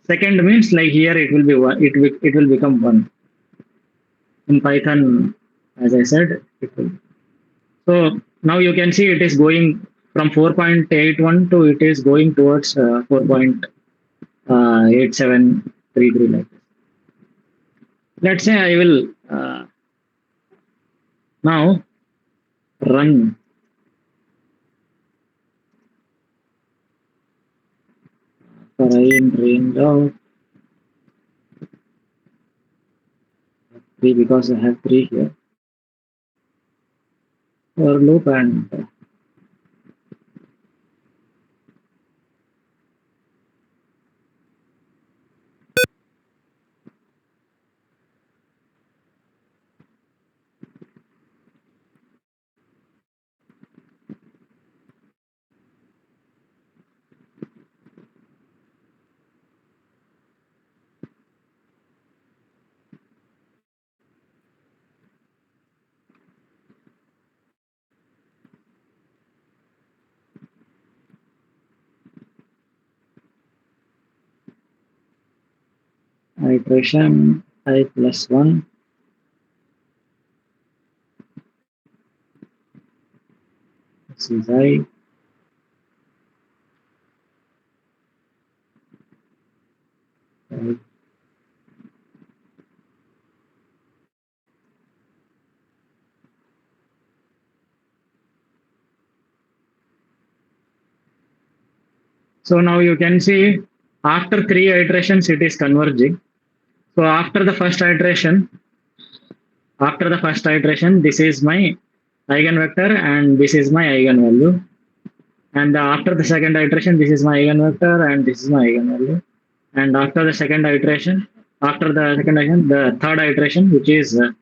Second means like here it will be one. It will become one in Python. As I said, it will. So now you can see it is going from 4.81 to it is going towards 4.8733 like this. Let's say I will now run for I in range of 3 because I have 3 here for loop, and iteration I plus 1. This is I. Right. So now you can see after 3 iterations it is converging. So after the first iteration, this is my eigenvector and this is my eigenvalue. And after the second iteration, this is my eigenvector and this is my eigenvalue. And after the second iteration, the third iteration, which is the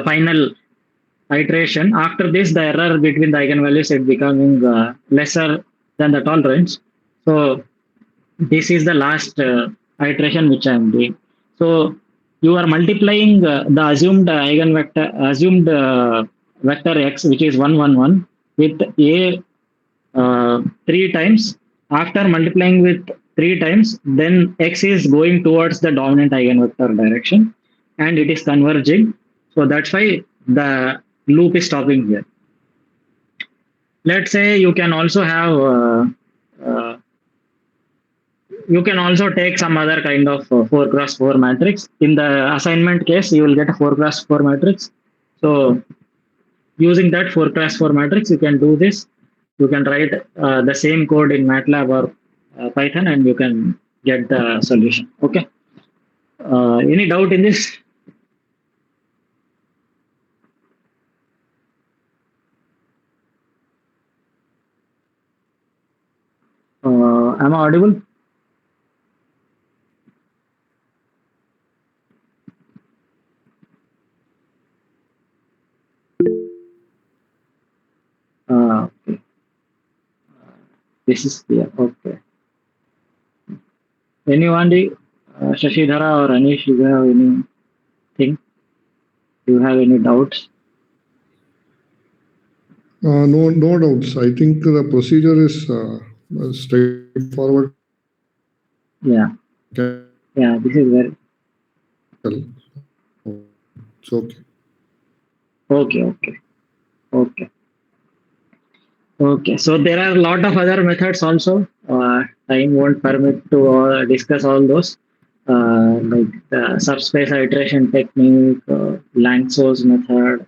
final iteration. After this, the error between the eigenvalues is becoming lesser than the tolerance. So this is the last iteration which I am doing. So you are multiplying the assumed vector x, which is 111, with a three times. After multiplying with three times, then x is going towards the dominant eigenvector direction, and it is converging. So that's why the loop is stopping here. Let's say you can also have uh, you can also take some other kind of 4 cross 4 matrix. In the assignment case, you will get a 4 cross 4 matrix. So using that 4 cross 4 matrix, you can do this. You can write the same code in MATLAB or Python, and you can get the solution. Okay. Any doubt in this? Am I audible? Okay. This is clear. Okay. Anyone, Shashidhara or Anish, you have anything? Do you have any doubts? No doubts. I think the procedure is straightforward. Yeah. Yeah, this is very. It's okay. Okay. Okay. Okay. So there are a lot of other methods also. Time won't permit to discuss all those, like the subspace iteration technique, Langso's method.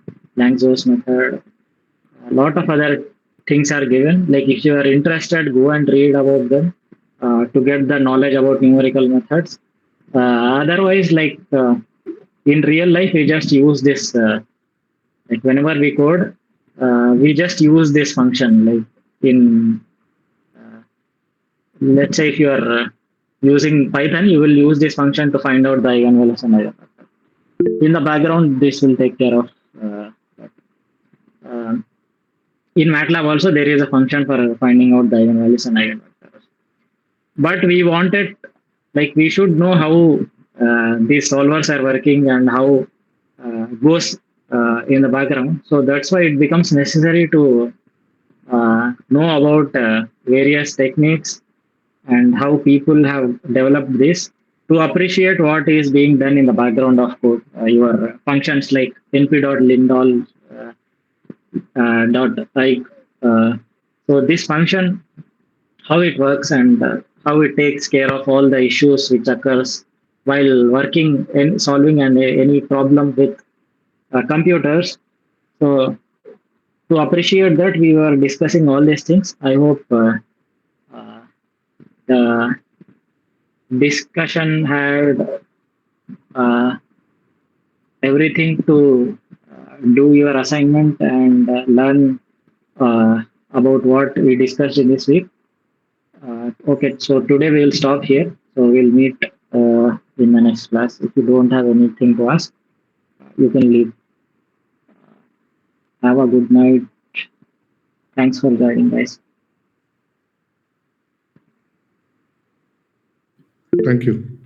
A lot of other things are given. Like if you are interested, go and read about them to get the knowledge about numerical methods. Otherwise, like in real life, we just use this. Like whenever we code, we just use this function. Like in, uh, let's say if you are using Python, you will use this function to find out the eigenvalues and eigenvectors. In the background, this will take care of that. Um, in MATLAB also, there is a function for finding out the eigenvalues and eigenvectors. But we wanted, like we should know how these solvers are working and how goes in the background. So that's why it becomes necessary to know about various techniques and how people have developed this to appreciate what is being done in the background of code. Your functions like np.lindall dot like so this function, how it works and how it takes care of all the issues which occurs while working and solving any problem with computers. So to appreciate that, we were discussing all these things. I hope uh, the discussion had uh, everything to do your assignment and learn about what we discussed in this week. Okay, so today we'll stop here. So we'll meet in the next class. If you don't have anything to ask, you can leave. Have a good night. Thanks for joining, guys. Thank you.